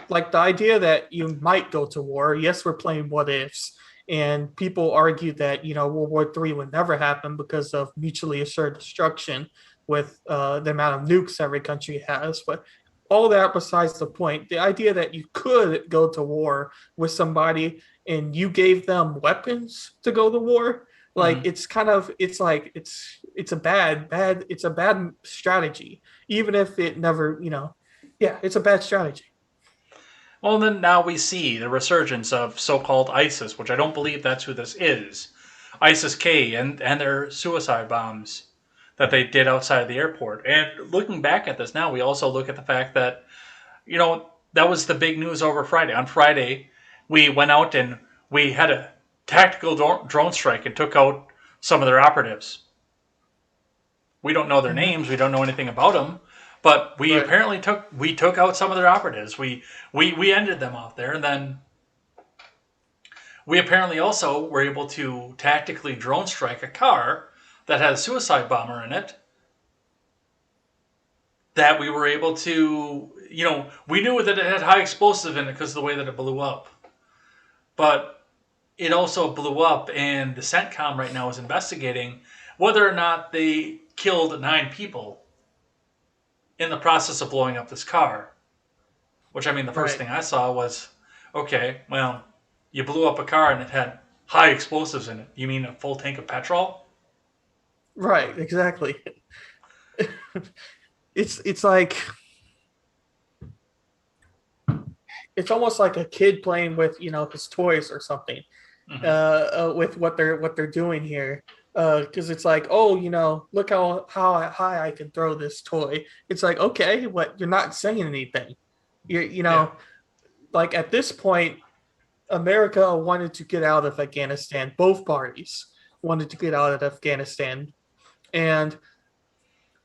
Like the idea that you might go to war. Yes, we're playing what ifs. And people argue that, World War III would never happen because of mutually assured destruction with the amount of nukes every country has. But all that besides the point, the idea that you could go to war with somebody and you gave them weapons to go to war, like it's a bad strategy, even if it never, it's a bad strategy. Well, then now we see the resurgence of so-called ISIS, which I don't believe that's who this is. ISIS-K and their suicide bombs that they did outside of the airport. And looking back at this now, we also look at the fact that, that was the big news over Friday. On Friday, we went out and we had a tactical drone strike and took out some of their operatives. We don't know their names. We don't know anything about them. But we apparently took out some of their operatives. We ended them off there, and then we apparently also were able to tactically drone strike a car that had a suicide bomber in it. That we were able to, we knew that it had high explosive in it because of the way that it blew up. But it also blew up, and the CENTCOM right now is investigating whether or not they killed 9 people in the process of blowing up this car. Which, I mean, the first thing I saw was, okay, well, you blew up a car and it had high explosives in it. You mean a full tank of petrol? Right, exactly. It's like, it's almost like a kid playing with, his toys or something, with what they're doing here. Because it's like, oh, look how high I can throw this toy. It's like, okay, what? You're not saying anything. Like at this point, America wanted to get out of Afghanistan. Both parties wanted to get out of Afghanistan, and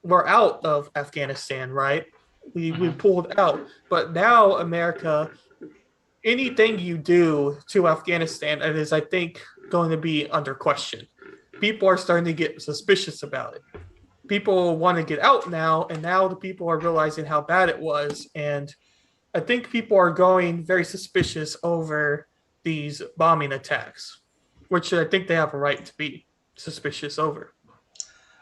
we're out of Afghanistan, right? We pulled out, but now America, anything you do to Afghanistan, it is, I think, going to be under question. People are starting to get suspicious about it. People want to get out now, and now the people are realizing how bad it was. And I think people are going very suspicious over these bombing attacks, which I think they have a right to be suspicious over.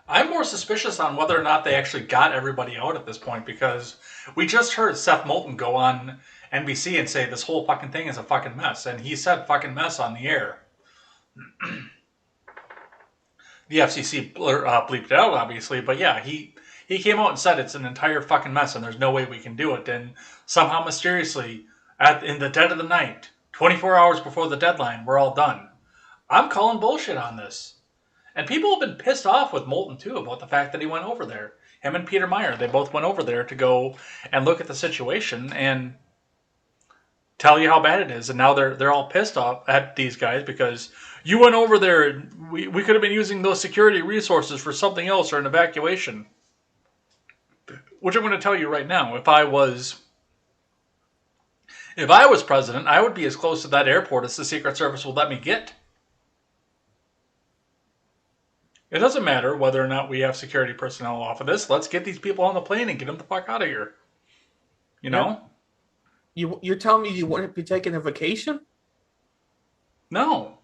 I'm more suspicious on whether or not they actually got everybody out at this point, because we just heard Seth Moulton go on NBC and say this whole fucking thing is a fucking mess. And he said fucking mess on the air. The FCC bleeped it out, obviously, but yeah, he came out and said it's an entire fucking mess and there's no way we can do it. And somehow mysteriously, in the dead of the night, 24 hours before the deadline, we're all done. I'm calling bullshit on this. And people have been pissed off with Moulton, too, about the fact that he went over there. Him and Peter Meyer, they both went over there to go and look at the situation and tell you how bad it is. And now they're all pissed off at these guys because you went over there and we could have been using those security resources for something else or an evacuation. Which I'm going to tell you right now, if I was president, I would be as close to that airport as the Secret Service will let me get. It doesn't matter whether or not we have security personnel off of this. Let's get these people on the plane and get them the fuck out of here. You know? You're telling me you wouldn't be taking a vacation? No.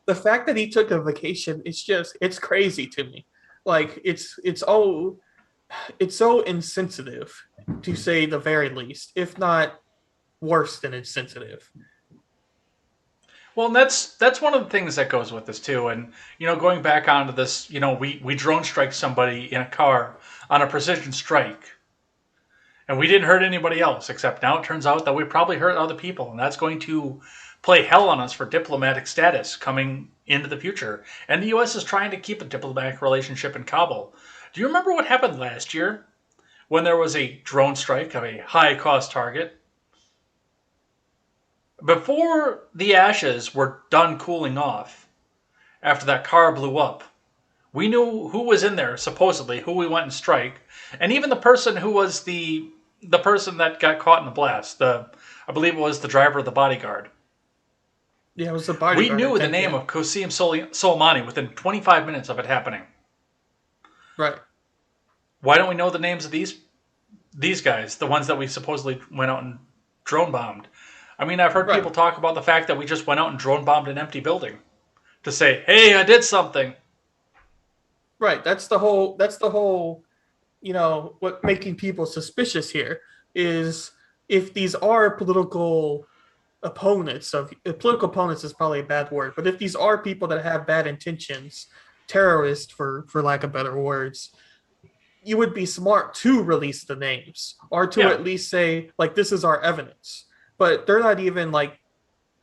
The fact that he took a vacation, it's crazy to me. Like, it's so insensitive, to say the very least, if not worse than insensitive. Well, and that's one of the things that goes with this too. And going back onto this, we drone strike somebody in a car on a precision strike, and we didn't hurt anybody else. Except now it turns out that we probably hurt other people, and that's going to play hell on us for diplomatic status coming into the future. And the U.S. is trying to keep a diplomatic relationship in Kabul. Do you remember what happened last year when there was a drone strike of a high-cost target? Before the ashes were done cooling off, after that car blew up, we knew who was in there, supposedly, who we went and strike, and even the person who was the person that got caught in the blast. I believe it was the driver of the bodyguard. Yeah, it was the bodyguard. We knew the name of Qasim Soleimani within 25 minutes of it happening. Right. Why don't we know the names of these guys, the ones that we supposedly went out and drone bombed? I mean, I've heard people talk about the fact that we just went out and drone bombed an empty building to say, "Hey, I did something." Right. That's the whole. What making people suspicious here is if these are political opponents political opponents is probably a bad word, but if these are people that have bad intentions, terrorists for lack of better words, you would be smart to release the names or to at least say like this is our evidence. But they're not even like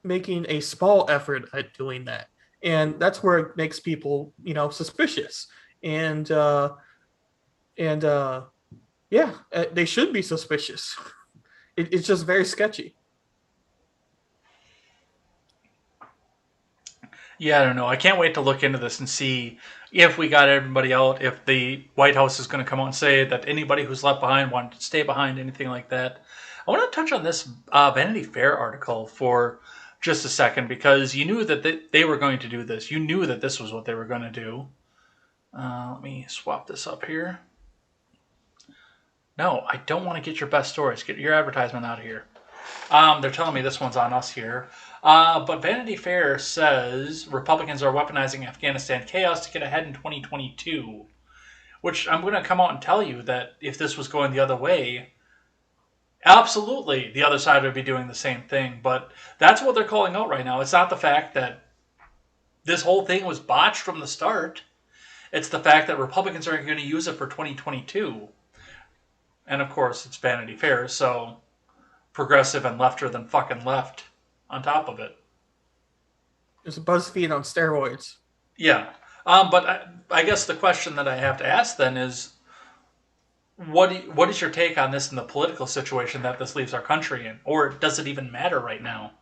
making a small effort at doing that, and that's where it makes people suspicious. And they should be suspicious. It's just very sketchy. Yeah, I don't know. I can't wait to look into this and see if we got everybody out, if the White House is going to come out and say that anybody who's left behind wanted to stay behind, anything like that. I want to touch on this Vanity Fair article for just a second, because you knew that they were going to do this. You knew that this was what they were going to do. Let me swap this up here. No, I don't want to get your best stories. Get your advertisement out of here. They're telling me this one's on us here. But Vanity Fair says Republicans are weaponizing Afghanistan chaos to get ahead in 2022. Which I'm going to come out and tell you that if this was going the other way, absolutely the other side would be doing the same thing. But that's what they're calling out right now. It's not the fact that this whole thing was botched from the start. It's the fact that Republicans are going to use it for 2022. And of course, it's Vanity Fair, so progressive and lefter than fucking left on top of it. It's a BuzzFeed on steroids. Yeah. But I guess the question that I have to ask then is, what is your take on this in the political situation that this leaves our country in? Or does it even matter right now?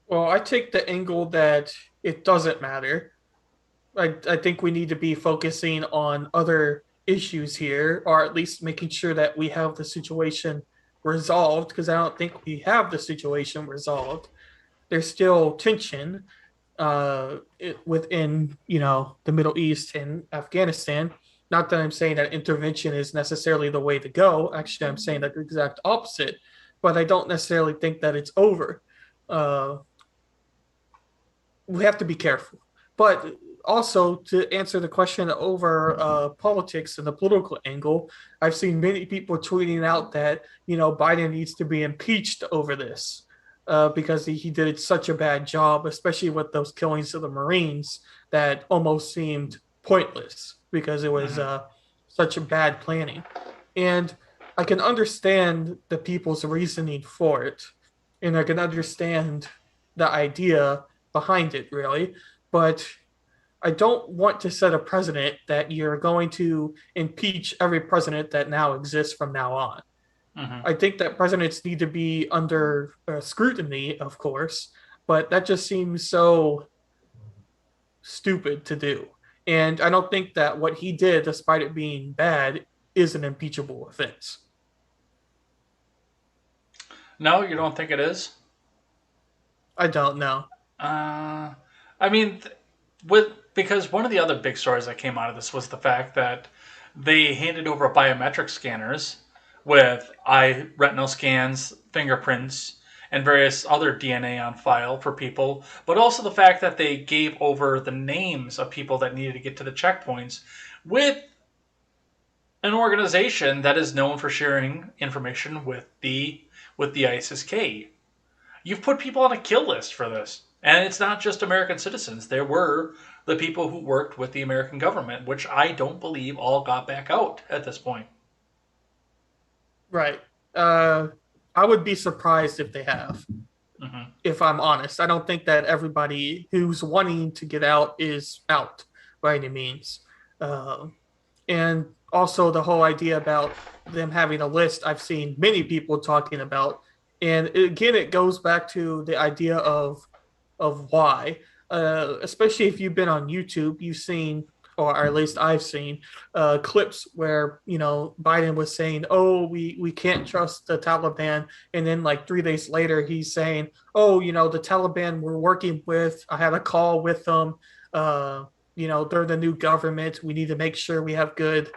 Well, I take the angle that it doesn't matter. I think we need to be focusing on other issues here, or at least making sure that we have the situation resolved, because I don't think we have the situation resolved. There's still tension within, the Middle East and Afghanistan. Not that I'm saying that intervention is necessarily the way to go. Actually, I'm saying that the exact opposite. But I don't necessarily think that it's over. We have to be careful. But also, to answer the question over politics and the political angle, I've seen many people tweeting out that, Biden needs to be impeached over this because he did such a bad job, especially with those killings of the Marines that almost seemed pointless because it was such a bad planning. And I can understand the people's reasoning for it, and I can understand the idea behind it, really. But I don't want to set a precedent that you're going to impeach every president that now exists from now on. Mm-hmm. I think that presidents need to be under scrutiny, of course, but that just seems so stupid to do. And I don't think that what he did, despite it being bad, is an impeachable offense. No, you don't think it is? I don't know. Because one of the other big stories that came out of this was the fact that they handed over biometric scanners with eye retinal scans, fingerprints, and various other DNA on file for people, but also the fact that they gave over the names of people that needed to get to the checkpoints with an organization that is known for sharing information with with the ISIS-K. You've put people on a kill list for this. And it's not just American citizens. There were the people who worked with the American government, which I don't believe all got back out at this point. Right. I would be surprised if they have. If I'm honest, I don't think that everybody who's wanting to get out is out by any means. And also the whole idea about them having a list, I've seen many people talking about. And again, it goes back to the idea of why. Especially if you've been on YouTube, you've seen, or at least I've seen, clips where, Biden was saying, oh, we can't trust the Taliban. And then like 3 days later, he's saying, oh, the Taliban we're working with, I had a call with them. They're the new government. We need to make sure we have good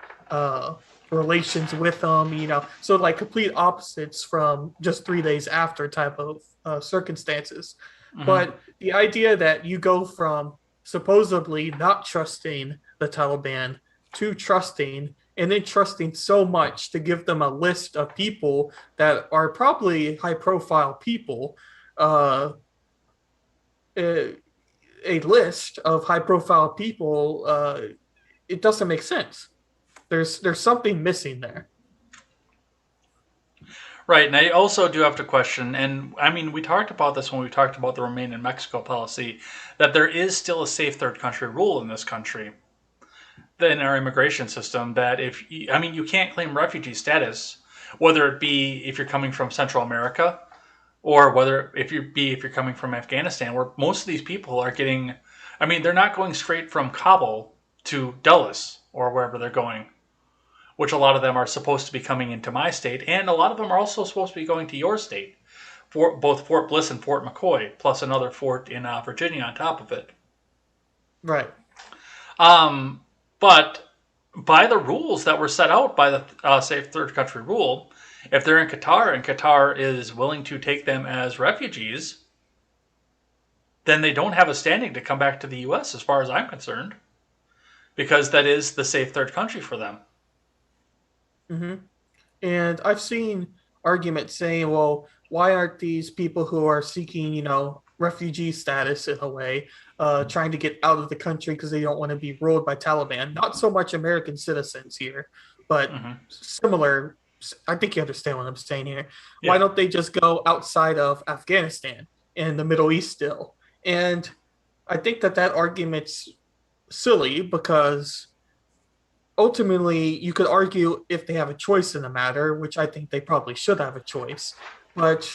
relations with them, So like complete opposites from just 3 days after type of circumstances. But the idea that you go from supposedly not trusting the Taliban to trusting, and then trusting so much to give them a list of people that are probably high-profile people, a list of high-profile people, it doesn't make sense. There's something missing there. Right, and I also do have to question, and I mean, we talked about this when we talked about the Remain in Mexico policy, that there is still a safe third country rule in this country, in our immigration system, that you can't claim refugee status, whether it be if you're coming from Central America, or if you're coming from Afghanistan, where most of these people are getting, they're not going straight from Kabul to Dulles, or wherever they're going, which a lot of them are supposed to be coming into my state, and a lot of them are also supposed to be going to your state, both Fort Bliss and Fort McCoy, plus another fort in Virginia on top of it. Right. But by the rules that were set out by the Safe Third Country rule, if they're in Qatar and Qatar is willing to take them as refugees, then they don't have a standing to come back to the U.S. as far as I'm concerned, because that is the safe third country for them. And I've seen arguments saying, well, why aren't these people who are seeking, refugee status in a way, trying to get out of the country because they don't want to be ruled by Taliban? Not so much American citizens here, but similar. I think you understand what I'm saying here. Yeah. Why don't they just go outside of Afghanistan and the Middle East still? And I think that argument's silly, because ultimately, you could argue if they have a choice in the matter, which I think they probably should have a choice. But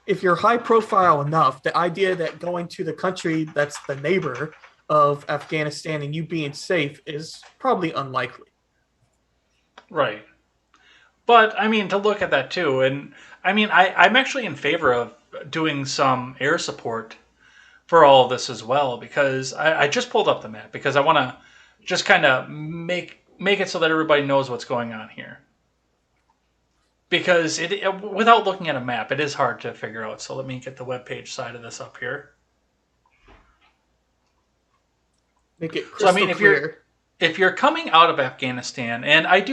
if you're high profile enough, the idea that going to the country that's the neighbor of Afghanistan and you being safe is probably unlikely. Right. But, to look at that too, and I'm actually in favor of doing some air support for all of this as well, because I just pulled up the map, because I want to just kind of make it so that everybody knows what's going on here. Because without looking at a map, it is hard to figure out. So let me get the webpage side of this up here. Make it crystal clear. If you're coming out of Afghanistan, and I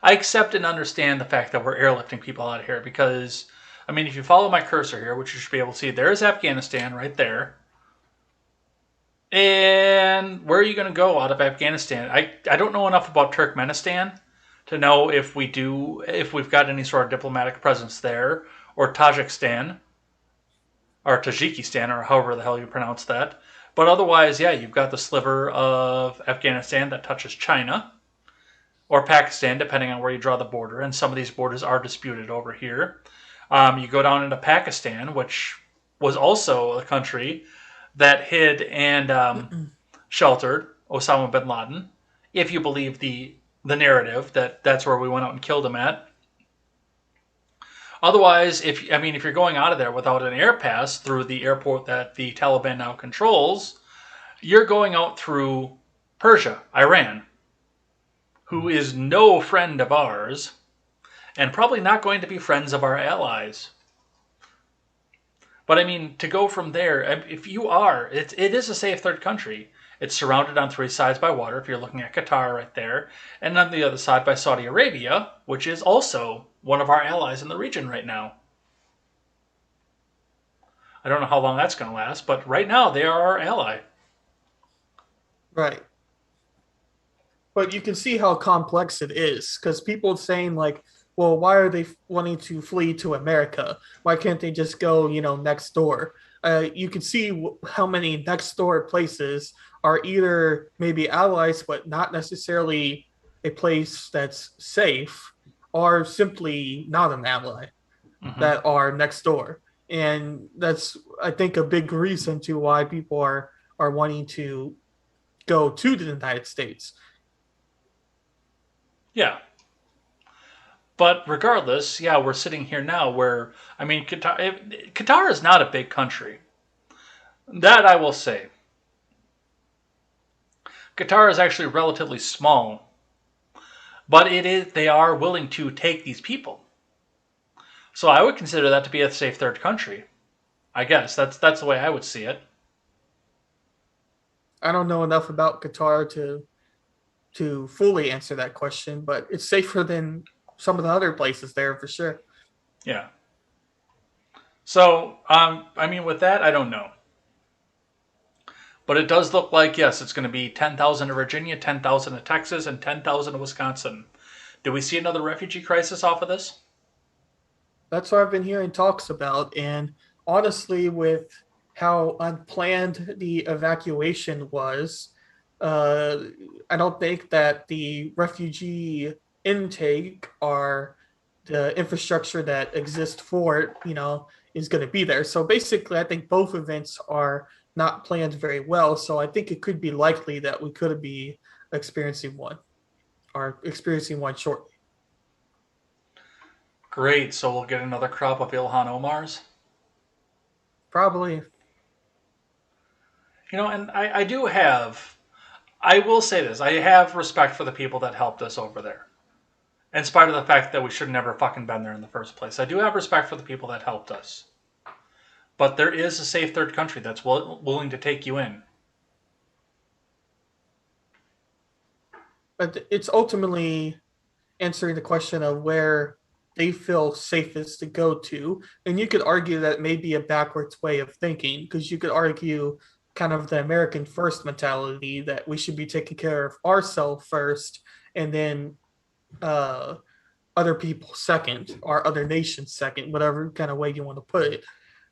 accept and understand the fact that we're airlifting people out of here, because, if you follow my cursor here, which you should be able to see, there's Afghanistan right there. And where are you going to go out of Afghanistan? I don't know enough about Turkmenistan to know if we've got any sort of diplomatic presence there, or Tajikistan, or Tajikistan, or however the hell you pronounce that. But otherwise, yeah, you've got the sliver of Afghanistan that touches China, or Pakistan, depending on where you draw the border. And some of these borders are disputed over here. You go down into Pakistan, which was also a country that hid and sheltered Osama bin Laden, if you believe the narrative that that's where we went out and killed him at. Otherwise, if you're going out of there without an air pass through the airport that the Taliban now controls, you're going out through Persia, Iran, who is no friend of ours, and probably not going to be friends of our allies. But I mean, to go from there, if you are, it is a safe third country. It's surrounded on three sides by water, if you're looking at Qatar right there, and on the other side by Saudi Arabia, which is also one of our allies in the region right now. I don't know how long that's going to last, but right now they are our ally. Right. But you can see how complex it is, because people saying like, well, why are they wanting to flee to America? Why can't they just go, next door? You can see how many next door places are either maybe allies, but not necessarily a place that's safe, or simply not an ally that are next door. And that's, I think, a big reason to why people are wanting to go to the United States. Yeah. But regardless, yeah, we're sitting here now where, I mean, Qatar is not a big country. That I will say. Qatar is actually relatively small. But they are willing to take these people. So I would consider that to be a safe third country. I guess that's the way I would see it. I don't know enough about Qatar to fully answer that question, but it's safer than some of the other places there for sure. Yeah. So, I mean, with that, I don't know. But it does look like, yes, it's going to be 10,000 in Virginia, 10,000 in Texas, and 10,000 in Wisconsin. Do we see another refugee crisis off of this? That's what I've been hearing talks about. And honestly, with how unplanned the evacuation was, I don't think that the refugee intake or the infrastructure that exists for it, is going to be there. So basically, I think both events are not planned very well. So I think it could be likely that we could be experiencing one shortly. Great, so we'll get another crop of Ilhan Omars? Probably. And I will say this, I have respect for the people that helped us over there. In spite of the fact that we should have never fucking been there in the first place. I do have respect for the people that helped us. But there is a safe third country that's willing to take you in. But it's ultimately answering the question of where they feel safest to go to. And you could argue that may be a backwards way of thinking, because you could argue kind of the American first mentality that we should be taking care of ourselves first and then other people second, or other nations second, whatever kind of way you want to put it.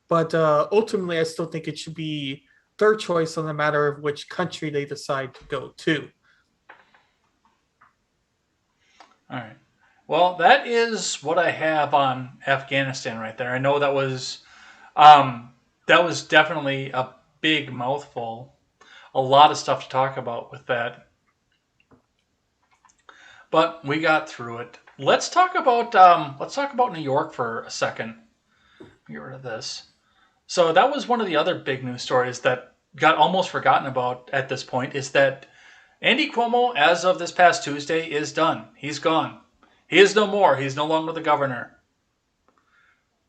But ultimately, I still think it should be their choice on the matter of which country they decide to go to. All right. Well, that is what I have on Afghanistan right there. I know that was definitely a big mouthful. A lot of stuff to talk about with that. But we got through it. Let's talk about New York for a second. Get rid of this. So that was one of the other big news stories that got almost forgotten about at this point, is that Andy Cuomo, as of this past Tuesday, is done. He's gone. He is no more. He's no longer the governor.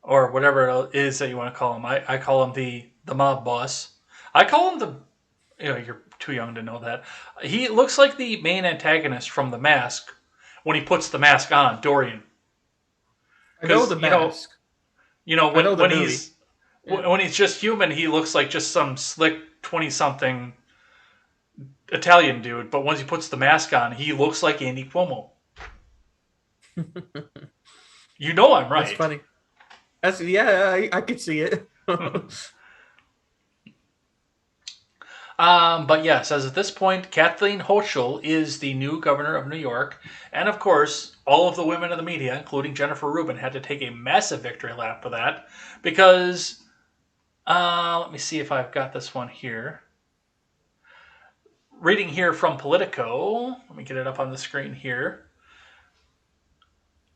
Or whatever it is that you want to call him. I call him the mob boss. I call him you're too young to know that. He looks like the main antagonist from The Mask when he puts the mask on, Dorian. I know the mask. When he's just human, he looks like just some slick 20-something Italian dude. But once he puts the mask on, he looks like Andy Cuomo. You know I'm right. That's funny. I could see it. But yes, as at this point, Kathleen Hochul is the new governor of New York. And of course, all of the women of the media, including Jennifer Rubin, had to take a massive victory lap for that. Because, let me see if I've got this one here. Reading here from Politico. Let me get it up on the screen here.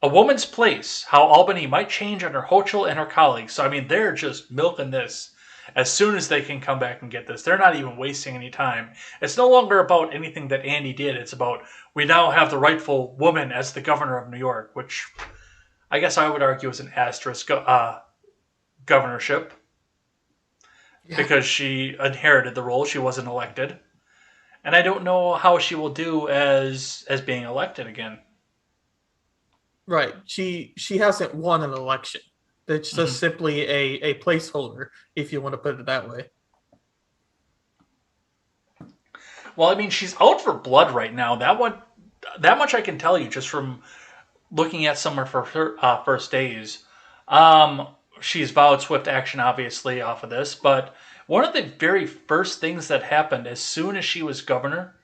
A woman's place, how Albany might change under Hochul and her colleagues. So, I mean, they're just milking this as soon as they can come back and get this. They're not even wasting any time. It's no longer about anything that Andy did. It's about, we now have the rightful woman as the governor of New York, which I guess I would argue is an asterisk governorship. because she inherited the role. She wasn't elected. And I don't know how she will do as being elected again. Right. She hasn't won an election. It's just simply a placeholder, if you want to put it that way. Well, I mean, she's out for blood right now. That much I can tell you just from looking at some of her first days. She's vowed swift action, obviously, off of this. But one of the very first things that happened as soon as she was governor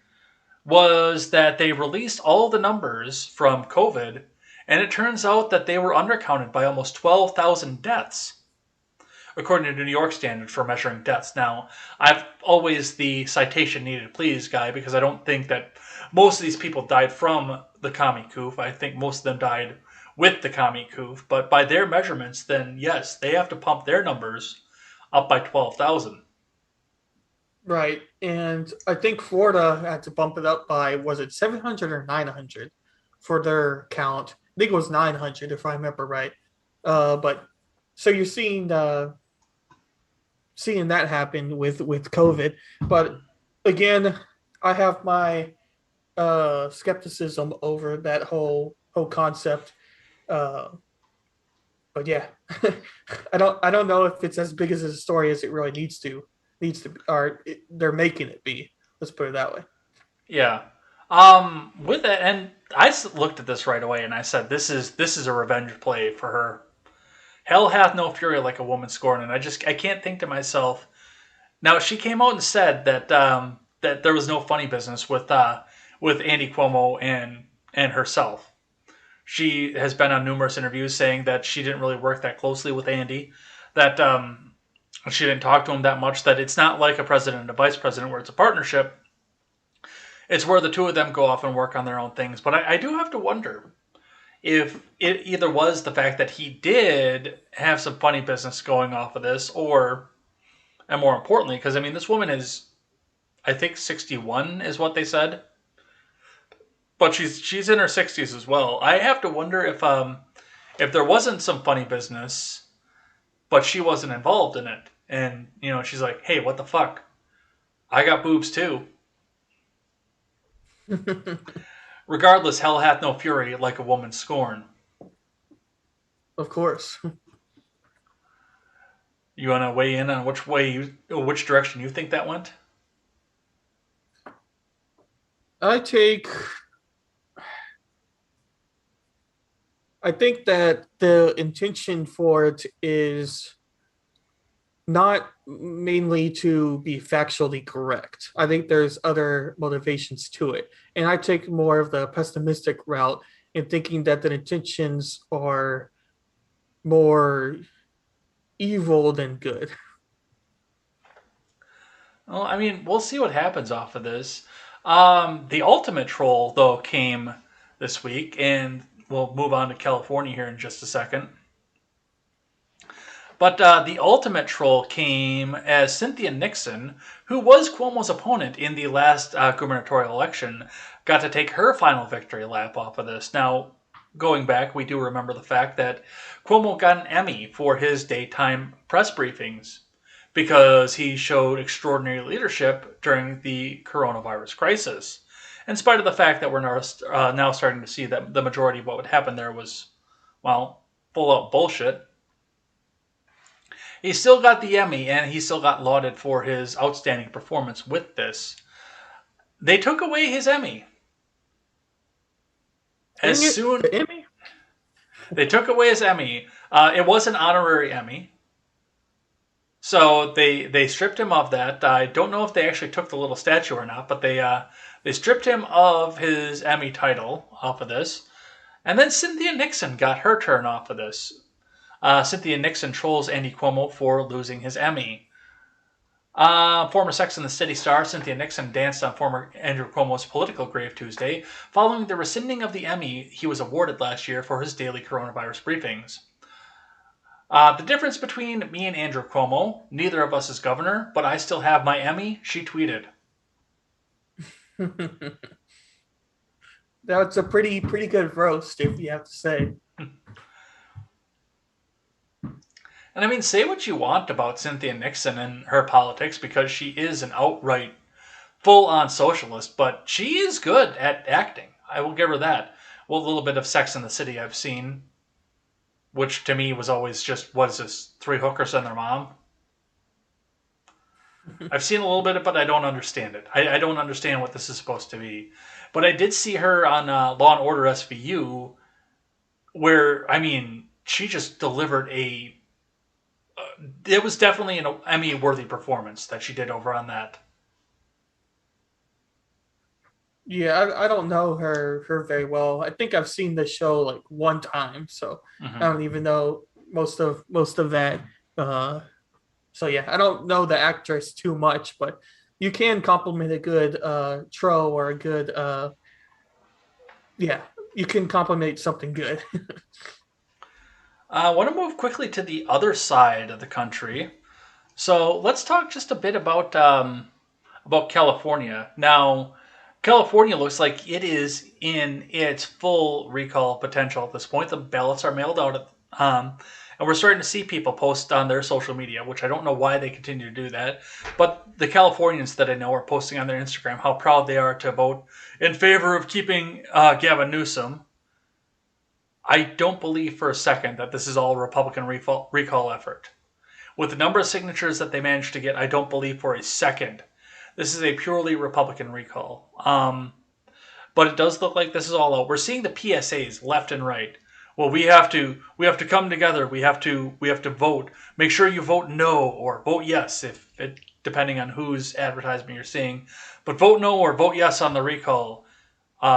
was that they released all the numbers from COVID, and it turns out that they were undercounted by almost 12,000 deaths, according to New York standard for measuring deaths. Now, I've always the citation needed please guy, because I don't think that most of these people died from the commie coup. I think most of them died with the commie coup. But by their measurements, then yes, they have to pump their numbers up by 12,000. Right. And I think Florida had to bump it up by, was it 700 or 900 for their count? I think it was 900 if I remember right. But so you're seeing that happen with COVID. But again, I have my skepticism over that whole concept. But yeah, I don't know if it's as big as a story as it really needs to or they're making it be. Let's put it that way. Yeah. With that, and I looked at this right away, and I said, "This is a revenge play for her. Hell hath no fury like a woman scorned." And I can't think to myself. Now she came out and said that that there was no funny business with Andy Cuomo and herself. She has been on numerous interviews saying that she didn't really work that closely with Andy, that she didn't talk to him that much, that it's not like a president and a vice president where it's a partnership. It's where the two of them go off and work on their own things. But I do have to wonder if it either was the fact that he did have some funny business going off of this, or, and more importantly, because I mean, this woman is, I think 61 is what they said, but she's in her 60s as well. I have to wonder if there wasn't some funny business, but she wasn't involved in it. And, you know, she's like, hey, what the fuck? I got boobs too. Regardless, hell hath no fury like a woman's scorn. Of course. You want to weigh in on which direction you think that went? I think that the intention for it is not mainly to be factually correct. I think there's other motivations to it. And I take more of the pessimistic route in thinking that the intentions are more evil than good. Well, I mean, we'll see what happens off of this. The ultimate troll, though, came this week, and we'll move on to California here in just a second. But the ultimate troll came as Cynthia Nixon, who was Cuomo's opponent in the last gubernatorial election, got to take her final victory lap off of this. Now, going back, we do remember the fact that Cuomo got an Emmy for his daytime press briefings because he showed extraordinary leadership during the coronavirus crisis. In spite of the fact that we're now starting to see that the majority of what would happen there was, well, full-out bullshit. He still got the Emmy, and he still got lauded for his outstanding performance with this. They took away his Emmy. They took away his Emmy. It was an honorary Emmy. So they stripped him of that. I don't know if they actually took the little statue or not, but they stripped him of his Emmy title off of this. And then Cynthia Nixon got her turn off of this. Cynthia Nixon trolls Andy Cuomo for losing his Emmy. Former Sex and the City star Cynthia Nixon danced on former Andrew Cuomo's political grave Tuesday, following the rescinding of the Emmy he was awarded last year for his daily coronavirus briefings. The difference between me and Andrew Cuomo, neither of us is governor, but I still have my Emmy, she tweeted. That's a pretty good roast, if you have to say. And I mean, say what you want about Cynthia Nixon and her politics, because she is an outright, full-on socialist, but she is good at acting. I will give her that. Well, a little bit of Sex in the City I've seen, which to me was always just, what is this, three hookers and their mom? I've seen a little bit of it, but I don't understand it. I don't understand what this is supposed to be. But I did see her on Law and Order SVU, where, I mean, she just delivered it was definitely an Emmy-worthy performance that she did over on that. Yeah, I don't know her very well. I think I've seen the show like one time, so I don't even know most of that. So yeah, I don't know the actress too much, but you can compliment a good tro or a good yeah, you can compliment something good. I want to move quickly to the other side of the country. So let's talk just a bit about California. Now, California looks like it is in its full recall potential at this point. The ballots are mailed out, and we're starting to see people post on their social media, which I don't know why they continue to do that. But the Californians that I know are posting on their Instagram how proud they are to vote in favor of keeping Gavin Newsom. I don't believe for a second that this is all a Republican recall effort. With the number of signatures that they managed to get, I don't believe for a second this is a purely Republican recall. But it does look like this is all out. We're seeing the PSAs left and right. Well, we have to come together. We have to vote. Make sure you vote no or vote yes, depending on whose advertisement you're seeing. But vote no or vote yes on the recall.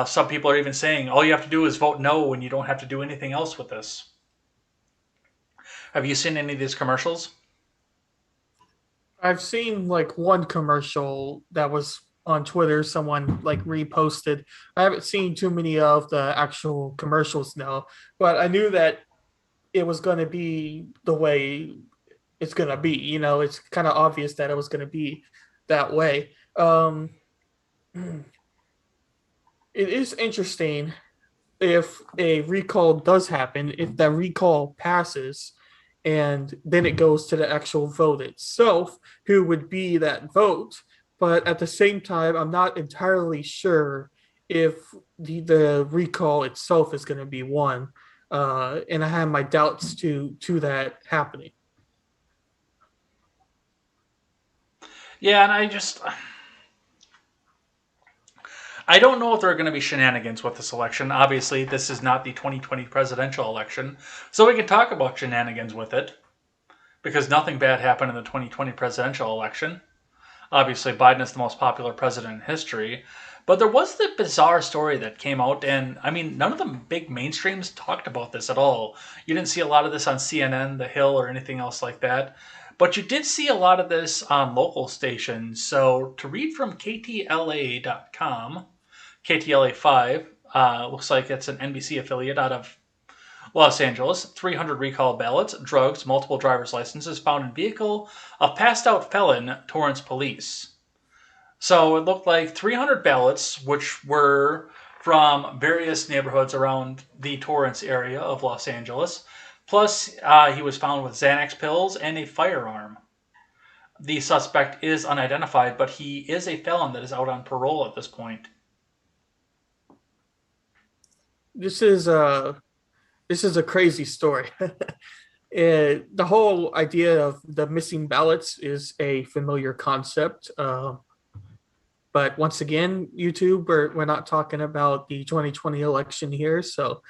Some people are even saying all you have to do is vote no and you don't have to do anything else with this. Have you seen any of these commercials? I've seen like one commercial that was on Twitter, someone like reposted. I haven't seen too many of the actual commercials now, but I knew that it was going to be the way it's going to be. You know, it's kind of obvious that it was going to be that way. It is interesting if a recall does happen, if that recall passes, and then it goes to the actual vote itself, who would be that vote. But at the same time, I'm not entirely sure if the recall itself is going to be won. And I have my doubts to that happening. Yeah, and I don't know if there are going to be shenanigans with this election. Obviously, this is not the 2020 presidential election, so we can talk about shenanigans with it, because nothing bad happened in the 2020 presidential election. Obviously, Biden is the most popular president in history, but there was the bizarre story that came out, and I mean, none of the big mainstreams talked about this at all. You didn't see a lot of this on CNN, The Hill, or anything else like that, but you did see a lot of this on local stations. So to read from KTLA.com, KTLA 5, looks like it's an NBC affiliate out of Los Angeles. 300 recall ballots, drugs, multiple driver's licenses found in vehicle of passed out felon, Torrance police. So it looked like 300 ballots, which were from various neighborhoods around the Torrance area of Los Angeles. Plus, he was found with Xanax pills and a firearm. The suspect is unidentified, but he is a felon that is out on parole at this point. This is a crazy story. The whole idea of the missing ballots is a familiar concept. But once again, YouTube, we're not talking about the 2020 election here. So,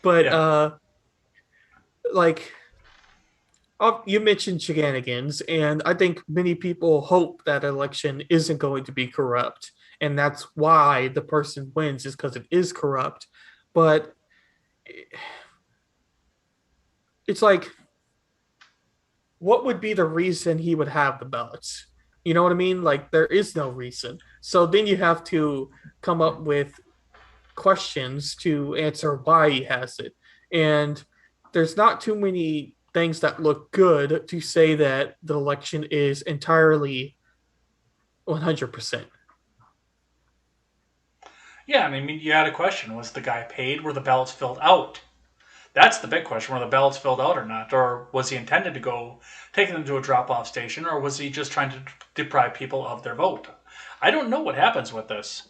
but Yeah. You mentioned shenanigans, and I think many people hope that election isn't going to be corrupt. And that's why the person wins, is because it is corrupt. But it's like, what would be the reason he would have the ballots? You know what I mean? Like, there is no reason. So then you have to come up with questions to answer why he has it. And there's not too many things that look good to say that the election is entirely 100%. Yeah, I mean, you had a question. Was the guy paid? Were the ballots filled out? That's the big question: were the ballots filled out or not, or was he intended to go take them to a drop-off station, or was he just trying to deprive people of their vote? I don't know what happens with this.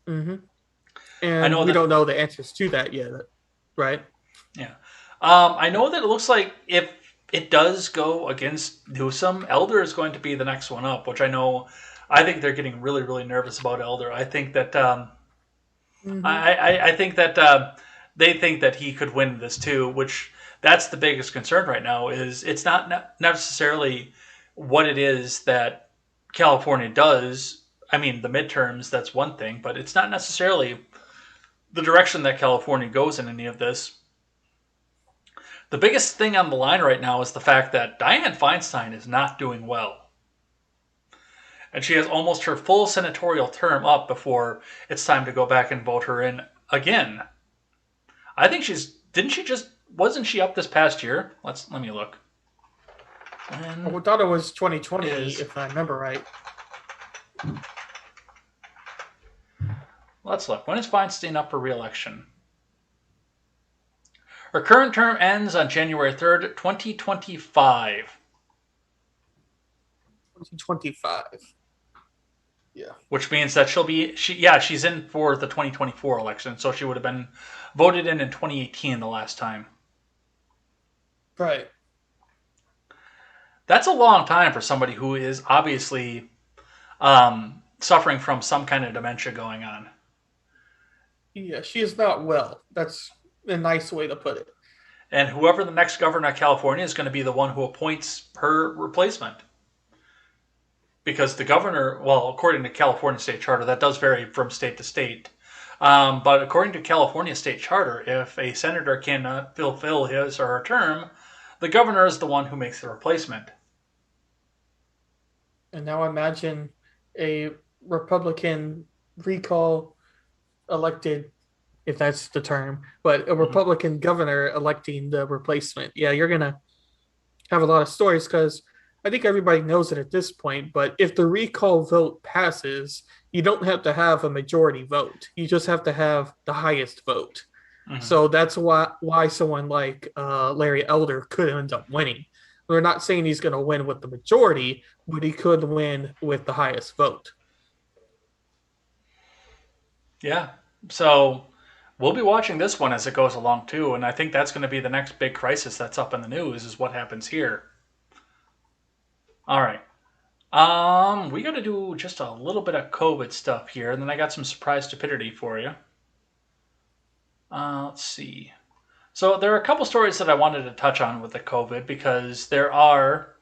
Mm-hmm. I And know we that. don't know the answers to that yet, right? Yeah. I know that it looks like if it does go against Newsom, Elder is going to be the next one up, which I think they're getting really, really nervous about Elder. I think that I think that they think that he could win this too, which that's the biggest concern right now. Is it's not necessarily what it is that California does. I mean, the midterms, that's one thing, but it's not necessarily the direction that California goes in any of this. The biggest thing on the line right now is the fact that Dianne Feinstein is not doing well. And she has almost her full senatorial term up before it's time to go back and vote her in again. I think wasn't she up this past year? Let me look. I thought it was 2020, if I remember right. Let's look. When is Feinstein up for re-election? Her current term ends on January 3rd, 2025. 2025. Yeah. Which means that she's in for the 2024 election, so she would have been voted in 2018 the last time. Right. That's a long time for somebody who is obviously suffering from some kind of dementia going on. Yeah, she is not well. That's a nice way to put it. And whoever the next governor of California is going to be the one who appoints her replacement. Because the governor, well, according to California state charter, that does vary from state to state. But according to California state charter, if a senator cannot fulfill his or her term, the governor is the one who makes the replacement. And now imagine a Republican recall elected, if that's the term, but a Republican governor electing the replacement. Yeah, you're going to have a lot of stories because I think everybody knows it at this point, but if the recall vote passes, you don't have to have a majority vote. You just have to have the highest vote. Mm-hmm. So that's why someone like Larry Elder could end up winning. We're not saying he's going to win with the majority, but he could win with the highest vote. Yeah. So we'll be watching this one as it goes along too, and I think that's going to be the next big crisis that's up in the news is what happens here. All right. We got to do just a little bit of COVID stuff here, and then I got some surprise stupidity for you. Let's see. So there are a couple stories that I wanted to touch on with the COVID because there are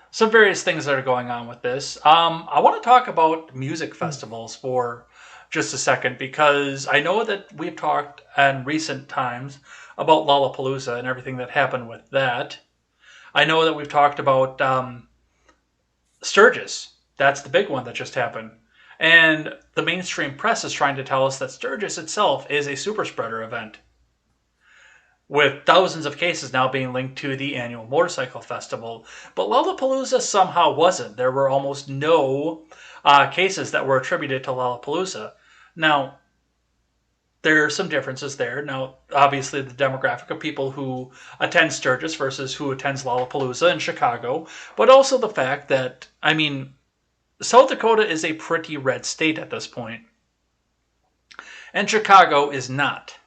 some various things that are going on with this. I want to talk about music festivals for just a second because I know that we've talked in recent times about Lollapalooza and everything that happened with that. I know that we've talked about Sturgis. That's the big one that just happened. And the mainstream press is trying to tell us that Sturgis itself is a super spreader event, with thousands of cases now being linked to the annual motorcycle festival. But Lollapalooza somehow wasn't. There were almost no cases that were attributed to Lollapalooza. Now, there are some differences there. Now, obviously, the demographic of people who attend Sturgis versus who attends Lollapalooza in Chicago, but also the fact that, I mean, South Dakota is a pretty red state at this point, and Chicago is not.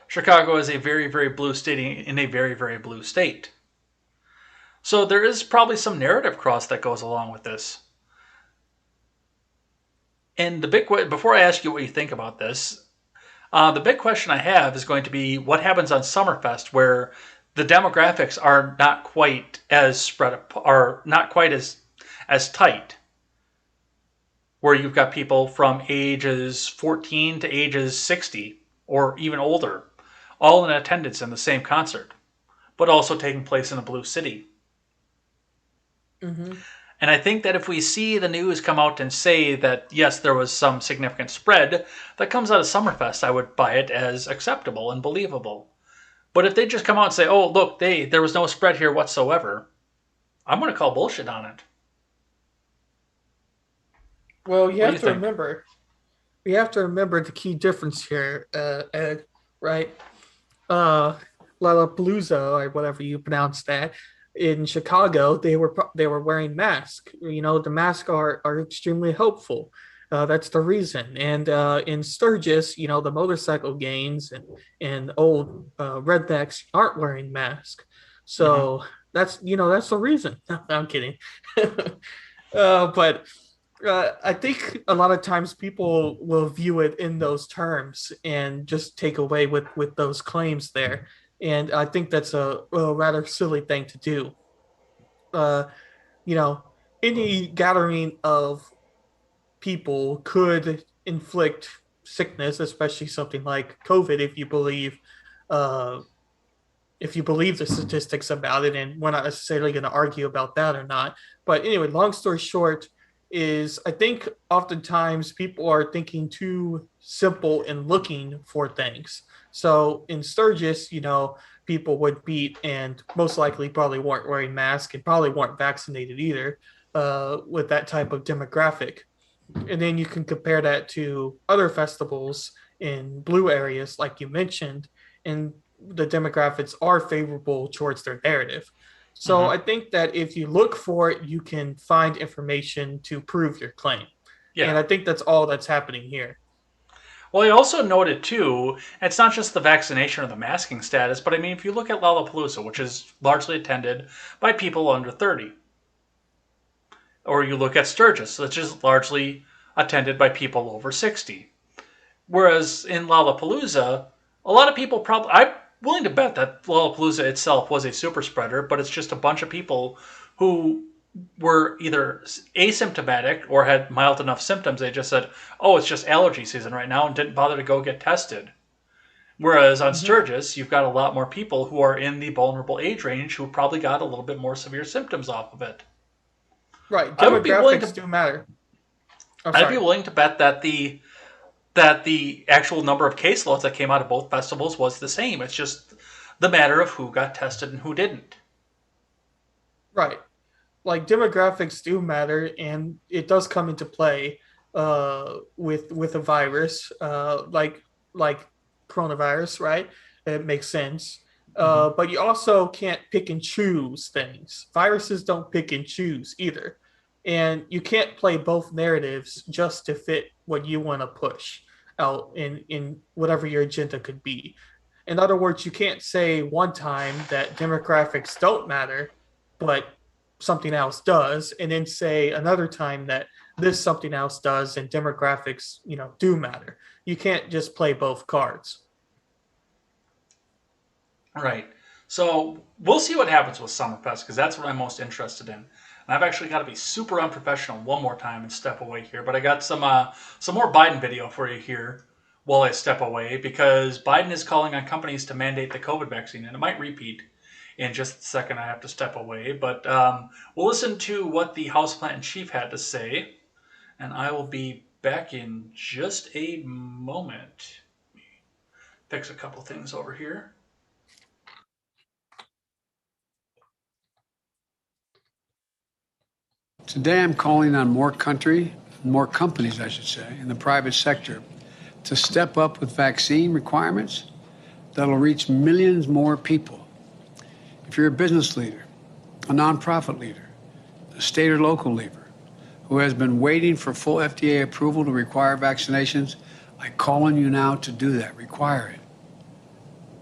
Chicago is a very, very blue state in a very, very blue state. So there is probably some narrative cross that goes along with this. And the big before I ask you what you think about this, the big question I have is going to be what happens on Summerfest, where the demographics are not quite as spread, are not quite as tight, where you've got people from ages 14 to ages 60 or even older, all in attendance in the same concert, but also taking place in a blue city. Mm-hmm. And I think that if we see the news come out and say that, yes, there was some significant spread that comes out of Summerfest, I would buy it as acceptable and believable. But if they just come out and say, oh, look, there was no spread here whatsoever, I'm going to call bullshit on it. Well, you have to remember the key difference here, Ed, right? uh, Lollapalooza or whatever you pronounce that in Chicago, they were wearing masks. You know, the masks are extremely helpful. That's the reason. And in Sturgis, you know, the motorcycle gangs and old rednecks aren't wearing masks. Mhm. So that's that's the reason. I'm kidding. But I think a lot of times people will view it in those terms and just take away with those claims there, and I think that's a rather silly thing to do. Uh, you know, any gathering of people could inflict sickness, especially something like COVID, uh, if you believe the statistics about it, and we're not necessarily going to argue about that or not. But anyway, long story short is I think oftentimes people are thinking too simple and looking for things. So in Sturgis, you know, people would beat and most likely probably weren't wearing masks and probably weren't vaccinated either with that type of demographic. And then you can compare that to other festivals in blue areas, like you mentioned, and the demographics are favorable towards their narrative. So Mhm. I think that if you look for it, you can find information to prove your claim. And Yeah. I think that's all that's happening here. Well, I also noted too, it's not just the vaccination or the masking status, but I mean, if you look at Lollapalooza, which is largely attended by people under 30, or you look at Sturgis, which is largely attended by people over 60. Whereas in Lollapalooza, a lot of people probably, I'm willing to bet that Lollapalooza itself was a super spreader, but it's just a bunch of people who were either asymptomatic or had mild enough symptoms. They just said, oh, it's just allergy season right now, and didn't bother to go get tested. Whereas on Mhm. Sturgis, you've got a lot more people who are in the vulnerable age range who probably got a little bit more severe symptoms off of it. Right. I would be willing Demographics to do matter. Oh, I'd be sorry. willing to bet that the actual number of caseloads that came out of both festivals was the same. It's just the matter of who got tested and who didn't. Right. Like demographics do matter, and it does come into play with a virus like coronavirus, right? It makes sense. Mm-hmm. But you also can't pick and choose things. Viruses don't pick and choose either, and you can't play both narratives just to fit what you want to push out in whatever your agenda could be. In other words, you can't say one time that demographics don't matter, but something else does, and then say another time that this something else does and demographics, you know, do matter. You can't just play both cards. Right. So we'll see what happens with Summerfest because that's what I'm most interested in. And I've actually got to be super unprofessional one more time and step away here. But I got some more Biden video for you here while I step away because Biden is calling on companies to mandate the COVID vaccine, and it might repeat in just a second. I have to step away, but we'll listen to what the House Plant in Chief had to say, and I will be back in just a moment. Fix a couple things over here. Today, I'm calling on more companies, I should say, in the private sector to step up with vaccine requirements that'll reach millions more people. If you're a business leader, a nonprofit leader, a state or local leader who has been waiting for full FDA approval to require vaccinations, I call on you now to do that. Require it.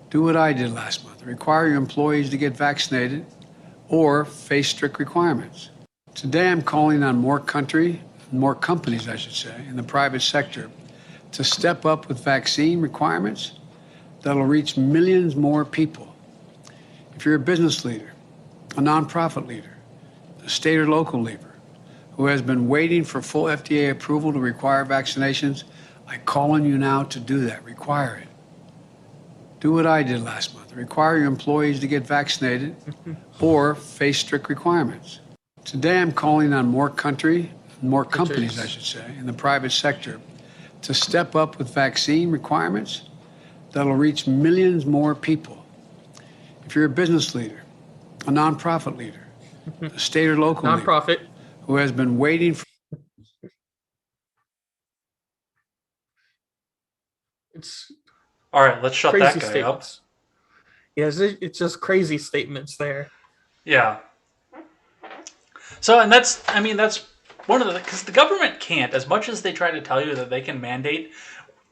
Do what I did last month. Require your employees to get vaccinated or face strict requirements. Today, I'm calling on more companies, I should say, in the private sector to step up with vaccine requirements that'll reach millions more people. If you're a business leader, a nonprofit leader, a state or local leader who has been waiting for full FDA approval to require vaccinations, I call on you now to do that. Require it. Do what I did last month. Require your employees to get vaccinated or face strict requirements. Today, I'm calling on more companies, I should say, in the private sector to step up with vaccine requirements that'll reach millions more people. If you're a business leader, a nonprofit leader, a state or local leader Nonprofit. who has been waiting for It's All right, let's shut that crazy guy up. statements. it's just crazy statements there. Yeah. So, and that's one of the, because the government can't, as much as they try to tell you that they can mandate,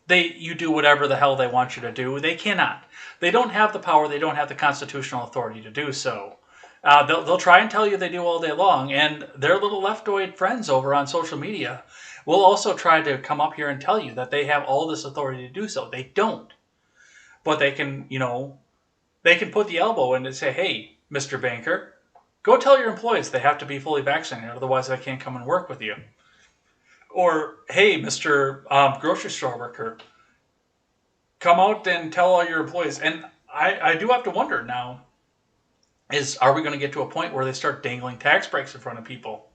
you do whatever the hell they want you to do. They cannot. They don't have the power. They don't have the constitutional authority to do so. They'll try and tell you they do all day long, and their little leftoid friends over on social media will also try to come up here and tell you that they have all this authority to do so. They don't. But they can, they can put the elbow in and say, hey, Mr. Banker, go tell your employees they have to be fully vaccinated, otherwise I can't come and work with you. Or, hey, Mr. Grocery store worker, come out and tell all your employees. And I do have to wonder now, are we going to get to a point where they start dangling tax breaks in front of people?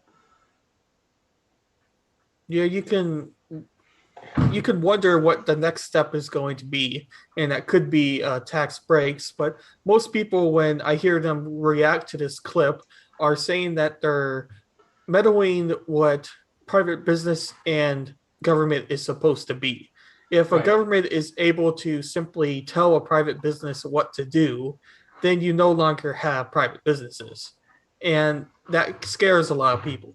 Yeah, you can wonder what the next step is going to be, and that could be tax breaks. But most people, when I hear them react to this clip, are saying that they're meddling what private business and government is supposed to be. If a government is able to simply tell a private business what to do, then you no longer have private businesses. And that scares a lot of people.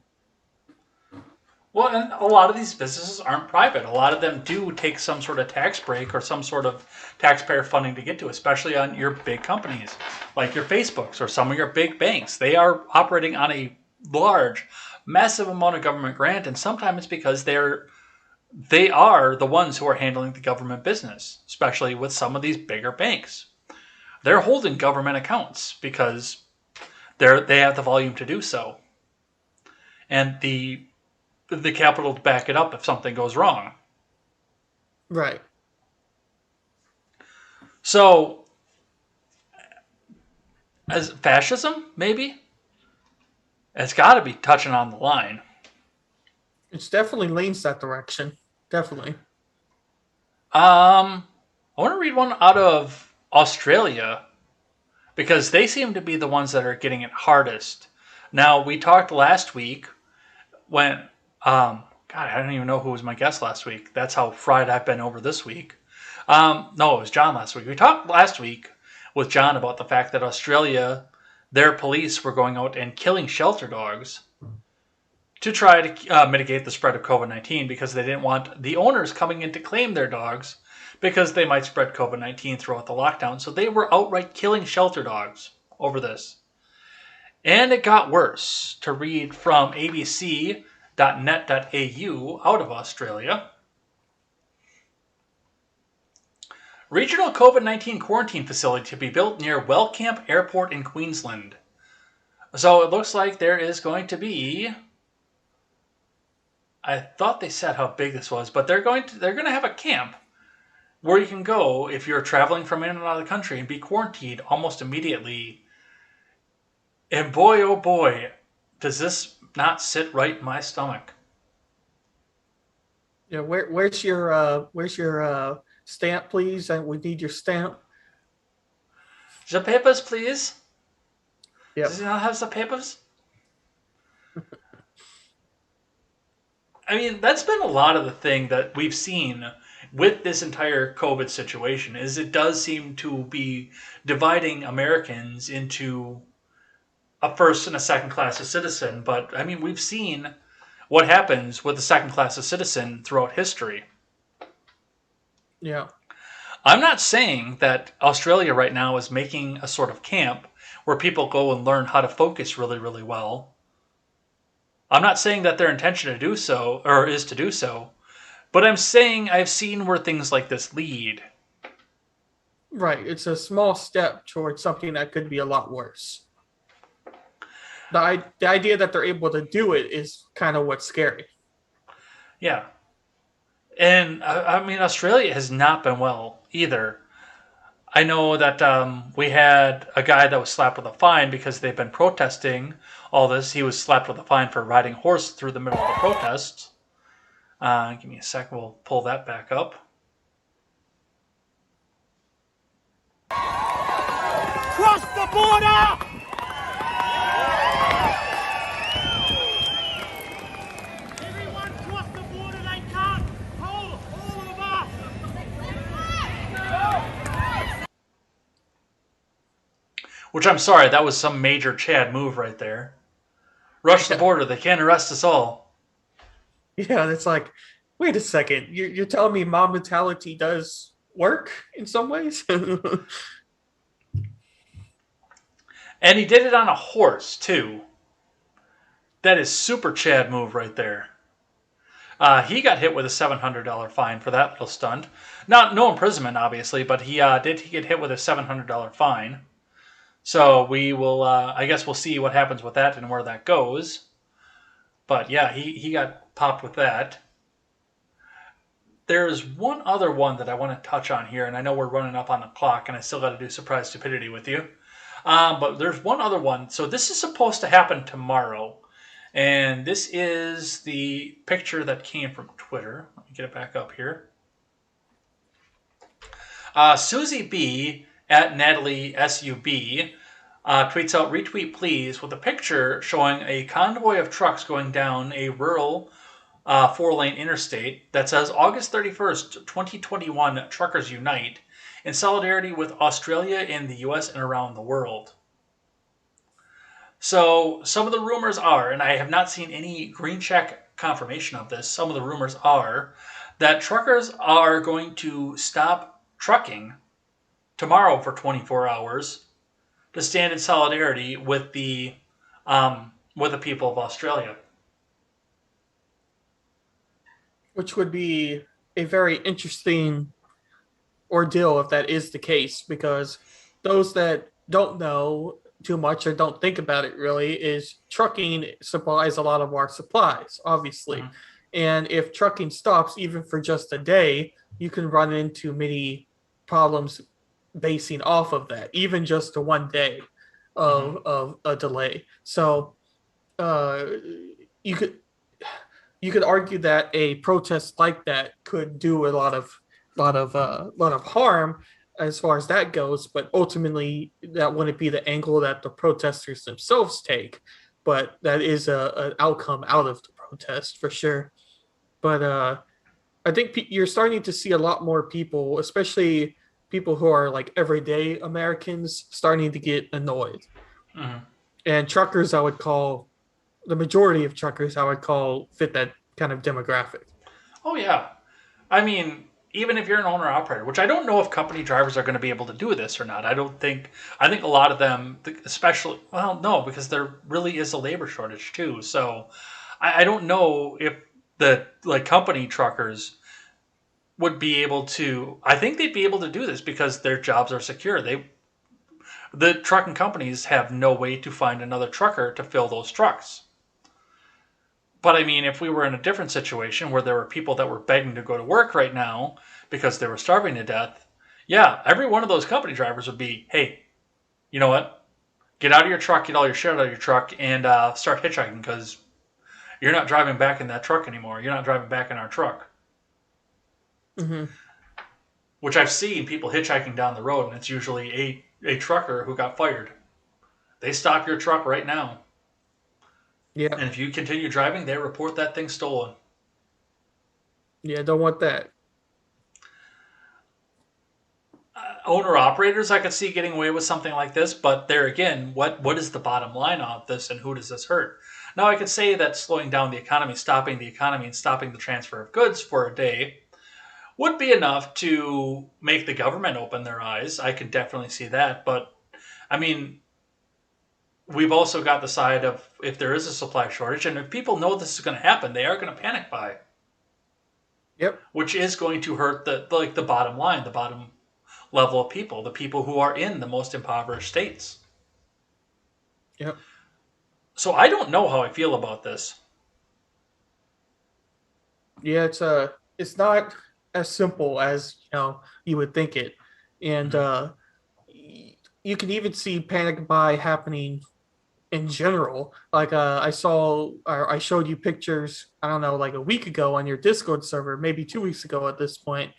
Well, and a lot of these businesses aren't private. A lot of them do take some sort of tax break or some sort of taxpayer funding to get to, especially on your big companies, like your Facebooks or some of your big banks. They are operating on a large, massive amount of government grant, and sometimes it's because they are the ones who are handling the government business, especially with some of these bigger banks. They're holding government accounts because they have the volume to do so, and the capital to back it up if something goes wrong. Right. So, as fascism, maybe? It's got to be touching on the line. It's definitely leans that direction. Definitely. I want to read one out of Australia, because they seem to be the ones that are getting it hardest. Now, we talked last week when, God, I don't even know who was my guest last week. That's how fried I've been over this week. No, it was John last week. We talked last week with John about the fact that Australia, their police were going out and killing shelter dogs to try to mitigate the spread of COVID-19, because they didn't want the owners coming in to claim their dogs because they might spread COVID-19 throughout the lockdown. So they were outright killing shelter dogs over this. And it got worse. To read from abc.net.au out of Australia. Regional COVID-19 quarantine facility to be built near Wellcamp Airport in Queensland. So it looks like there is going to be, I thought they said how big this was, but they're going to have a camp where you can go if you're traveling from in and out of the country and be quarantined almost immediately. And boy, oh boy, does this not sit right in my stomach. Yeah, where's your stamp, please? And we need your stamp. The papers, please. Yep. Does he not have the papers? I mean, that's been a lot of the thing that we've seen with this entire COVID situation, is it does seem to be dividing Americans into a first and a second class of citizen. But, I mean, we've seen what happens with the second class of citizen throughout history. Yeah. I'm not saying that Australia right now is making a sort of camp where people go and learn how to focus really, really well. I'm not saying that their intention to do so, or is to do so, but I'm saying I've seen where things like this lead. Right. It's a small step towards something that could be a lot worse. The idea that they're able to do it is kind of what's scary. Yeah. And, I mean, Australia has not been well either. I know that we had a guy that was slapped with a fine because they've been protesting all this. He was slapped with a fine for riding a horse through the middle of the protests. Give me a sec. We'll pull that back up. Cross the border! Everyone cross the border, they can't hold all of us! Which I'm sorry, that was some major Chad move right there. Rush the border. They can't arrest us all. Yeah, and it's like, wait a second. You're telling me mob mentality does work in some ways? And he did it on a horse, too. That is super Chad move right there. He got hit with a $700 fine for that little stunt. No imprisonment, obviously, but he did get hit with a $700 fine. So we will, I guess we'll see what happens with that and where that goes. But yeah, he got popped with that. There's one other one that I want to touch on here, and I know we're running up on the clock, and I still got to do surprise stupidity with you. But there's one other one. So this is supposed to happen tomorrow. And this is the picture that came from Twitter. Let me get it back up here. Susie B at Natalie SUB tweets out, retweet please, with a picture showing a convoy of trucks going down a rural 4-lane interstate that says August 31st, 2021, Truckers Unite, in solidarity with Australia and the US and around the world. So some of the rumors are, and I have not seen any green check confirmation of this, some of the rumors are that truckers are going to stop trucking tomorrow for 24 hours to stand in solidarity with the people of Australia. Which would be a very interesting ordeal if that is the case, because those that don't know too much or don't think about it really is trucking supplies a lot of our supplies, obviously. Mm-hmm. And if trucking stops even for just a day, you can run into many problems basing off of that, even just a 1 day of a delay. So you could argue that a protest like that could do a lot of harm as far as that goes, but ultimately that wouldn't be the angle that the protesters themselves take. But that is an outcome out of the protest for sure. But I think you're starting to see a lot more people, especially people who are like everyday Americans, starting to get annoyed. Mm-hmm. And truckers, I would call, the majority of truckers, I would call fit that kind of demographic. Oh, yeah. I mean, even if you're an owner operator, which I don't know if company drivers are going to be able to do this or not. I think a lot of them, especially, well, no, because there really is a labor shortage too. So I don't know if the company truckers would be able to. I think they'd be able to do this because their jobs are secure. The trucking companies have no way to find another trucker to fill those trucks. But I mean, if we were in a different situation where there were people that were begging to go to work right now because they were starving to death, yeah, every one of those company drivers would be, hey, you know what? Get out of your truck, get all your shit out of your truck, and start hitchhiking because you're not driving back in that truck anymore. You're not driving back in our truck. Mm-hmm. Which I've seen people hitchhiking down the road, and it's usually a trucker who got fired. They stop your truck right now. Yeah. And if you continue driving, they report that thing stolen. Yeah, don't want that. Owner-operators, I could see getting away with something like this, but there again, what is the bottom line of this and who does this hurt? Now, I could say that slowing down the economy, stopping the economy, and stopping the transfer of goods for a day would be enough to make the government open their eyes. I could definitely see that, but, I mean, we've also got the side of if there is a supply shortage, and if people know this is going to happen, they are going to panic buy. Yep. Which is going to hurt the bottom line, the bottom level of people, the people who are in the most impoverished states. Yep. So I don't know how I feel about this. Yeah, it's not as simple as you would think it, and you can even see panic buy happening in general. Like I showed you pictures, I don't know, like a week ago on your Discord server, maybe 2 weeks ago at this point,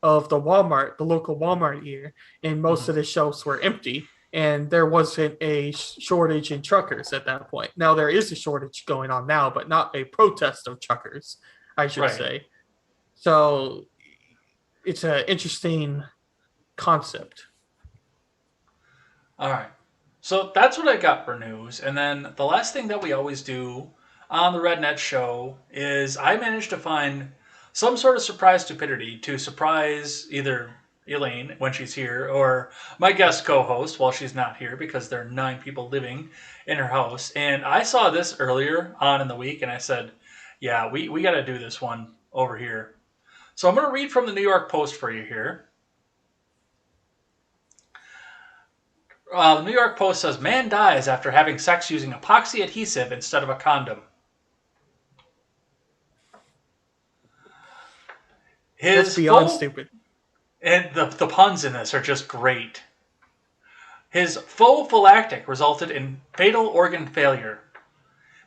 of the local Walmart here, and most of the shelves were empty, and there wasn't a shortage in truckers at that point. Now there is a shortage going on now, but not a protest of truckers, I should say. So it's an interesting concept. All right. So that's what I got for news. And then the last thing that we always do on the RedNet show is I managed to find some sort of surprise stupidity to surprise either Elaine when she's here or my guest co-host while she's not here, because there are 9 people living in her house. And I saw this earlier on in the week and I said, yeah, we got to do this one over here. So I'm going to read from the New York Post for you here. The New York Post says, man dies after having sex using epoxy adhesive instead of a condom. That's beyond stupid. And the puns in this are just great. His faux phylactic resulted in fatal organ failure.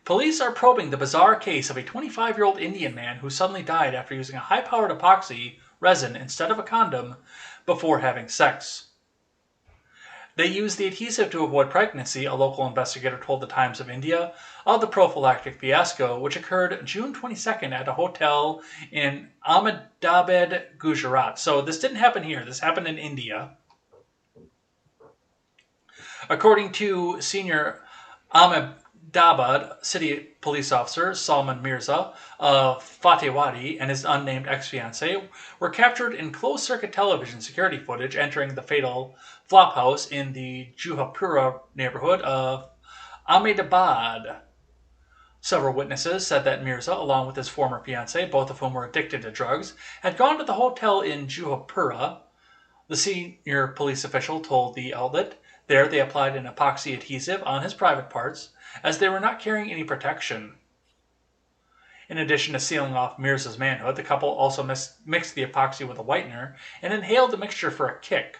Police are probing the bizarre case of a 25-year-old Indian man who suddenly died after using a high-powered epoxy resin instead of a condom before having sex. They used the adhesive to avoid pregnancy, a local investigator told the Times of India of the prophylactic fiasco, which occurred June 22nd at a hotel in Ahmedabad, Gujarat. So this didn't happen here. This happened in India. According to senior Ahmedabad city police officer Salman Mirza of Fatehwadi and his unnamed ex-fiancée were captured in closed-circuit television security footage entering the fatal flophouse in the Juhapura neighborhood of Ahmedabad. Several witnesses said that Mirza, along with his former fiancée, both of whom were addicted to drugs, had gone to the hotel in Juhapura. The senior police official told the outlet there they applied an epoxy adhesive on his private parts, as they were not carrying any protection. In addition to sealing off Mirza's manhood, the couple also mixed the epoxy with a whitener and inhaled the mixture for a kick.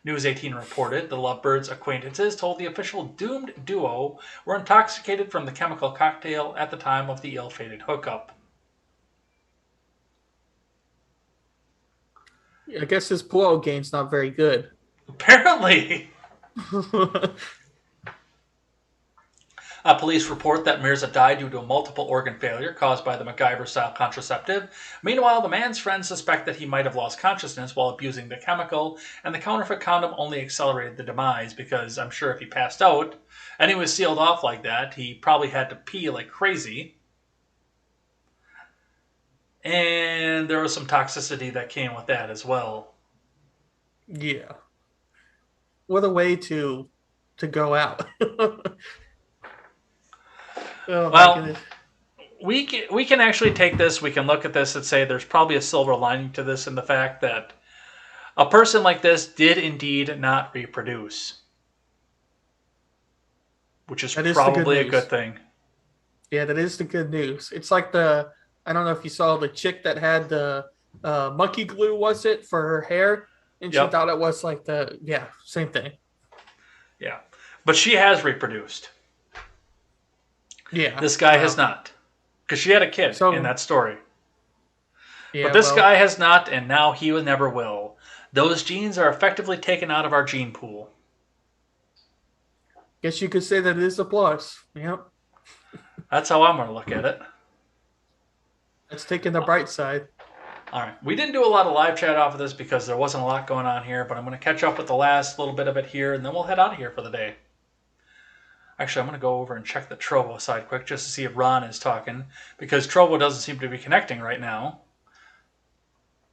News 18 reported the lovebirds' acquaintances told the official doomed duo were intoxicated from the chemical cocktail at the time of the ill-fated hookup. I guess his pull-out game's not very good. Apparently. Police report that Mirza died due to a multiple organ failure caused by the MacGyver-style contraceptive. Meanwhile, the man's friends suspect that he might have lost consciousness while abusing the chemical, and the counterfeit condom only accelerated the demise because I'm sure if he passed out and he was sealed off like that, he probably had to pee like crazy. And there was some toxicity that came with that as well. Yeah. What a way to go out. Oh, well, we can actually take this, we can look at this and say there's probably a silver lining to this in the fact that a person like this did indeed not reproduce. Which is probably a good thing. Yeah, that is the good news. It's like I don't know if you saw the chick that had the monkey glue, was it, for her hair? And she thought it was like same thing. Yeah. But she has reproduced. Yeah. This guy has not. Because she had a kid in that story. Yeah, but this guy has not, and now he never will. Those genes are effectively taken out of our gene pool. Guess you could say that it is a plus. Yep. That's how I'm going to look at it. Let's take in the bright side. All right. We didn't do a lot of live chat off of this because there wasn't a lot going on here, but I'm going to catch up with the last little bit of it here, and then we'll head out of here for the day. Actually, I'm going to go over and check the Trovo side quick just to see if Ron is talking, because Trovo doesn't seem to be connecting right now.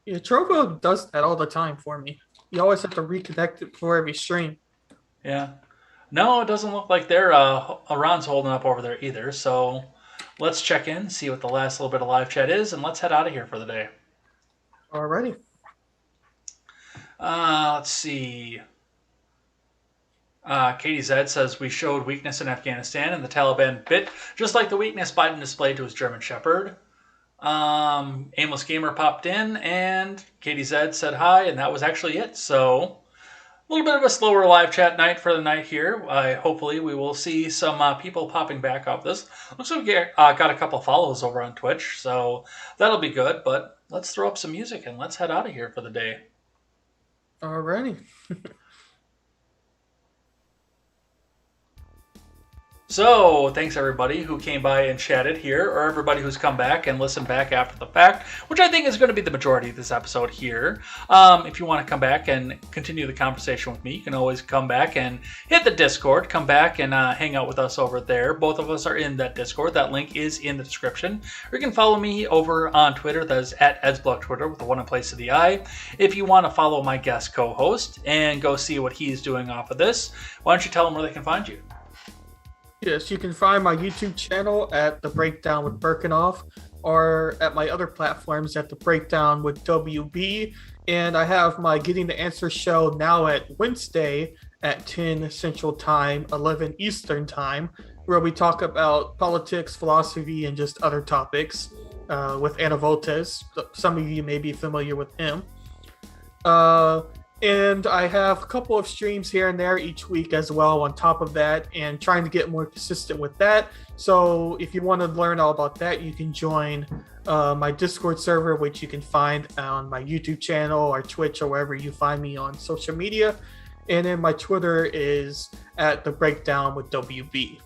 Yeah, Trovo does that all the time for me. You always have to reconnect it before every stream. Yeah. No, it doesn't look like Ron's holding up over there either, so let's check in, see what the last little bit of live chat is, and let's head out of here for the day. Alrighty. Let's see. Katie Zed says, we showed weakness in Afghanistan and the Taliban bit, just like the weakness Biden displayed to his German Shepherd. Aimless Gamer popped in, and Katie Zed said hi, and that was actually it. So, a little bit of a slower live chat night for the night here. Hopefully we will see some people popping back off this. Looks like we got a couple follows over on Twitch, so that'll be good. But let's throw up some music and let's head out of here for the day. Alrighty. So, thanks everybody who came by and chatted here, or everybody who's come back and listened back after the fact, which I think is going to be the majority of this episode here. If you want to come back and continue the conversation with me, you can always come back and hit the Discord, come back and hang out with us over there. Both of us are in that Discord. That link is in the description. Or you can follow me over on Twitter. That is at EdsBlockTwitter with the one in place of the I. If you want to follow my guest co-host and go see what he's doing off of this, why don't you tell them where they can find you? Yes, you can find my YouTube channel at The Breakdown with Berckenhoff, or at my other platforms at The Breakdown with WB. And I have my Getting the Answer show now at Wednesday at 10 Central Time, 11 Eastern Time, where we talk about politics, philosophy, and just other topics with Anna Voltes. Some of you may be familiar with him. And I have a couple of streams here and there each week as well on top of that, and trying to get more consistent with that. So if you want to learn all about that, you can join my Discord server, which you can find on my YouTube channel or Twitch or wherever you find me on social media. And then my Twitter is at The Breakdown with WB.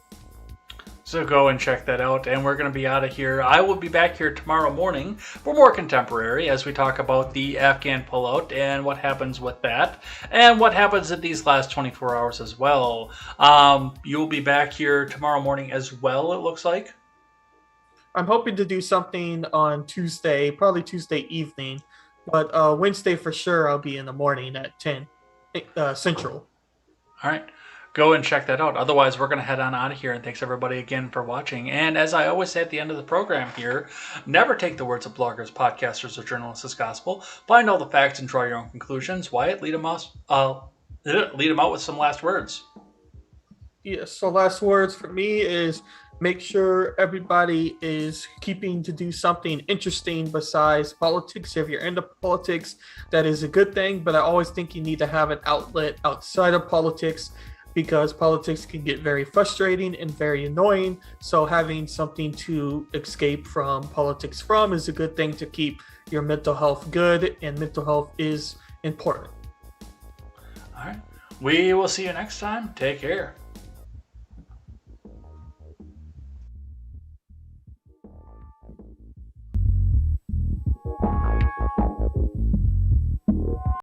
So go and check that out, and we're going to be out of here. I will be back here tomorrow morning for more contemporary as we talk about the Afghan pullout and what happens with that, and what happens in these last 24 hours as well. You'll be back here tomorrow morning as well, it looks like. I'm hoping to do something on Tuesday, probably Tuesday evening, but Wednesday for sure I'll be in the morning at 10 Central. All right. Go and check that out. Otherwise, we're going to head on out of here. And thanks everybody again for watching. And as I always say at the end of the program here, never take the words of bloggers, podcasters, or journalists as gospel. Find all the facts and draw your own conclusions. Wyatt, lead them out with some last words. Yes, so last words for me is make sure everybody is keeping to do something interesting besides politics. If you're into politics, that is a good thing. But I always think you need to have an outlet outside of politics, because politics can get very frustrating and very annoying. So having something to escape from politics from is a good thing to keep your mental health good, and mental health is important. All right. We will see you next time. Take care.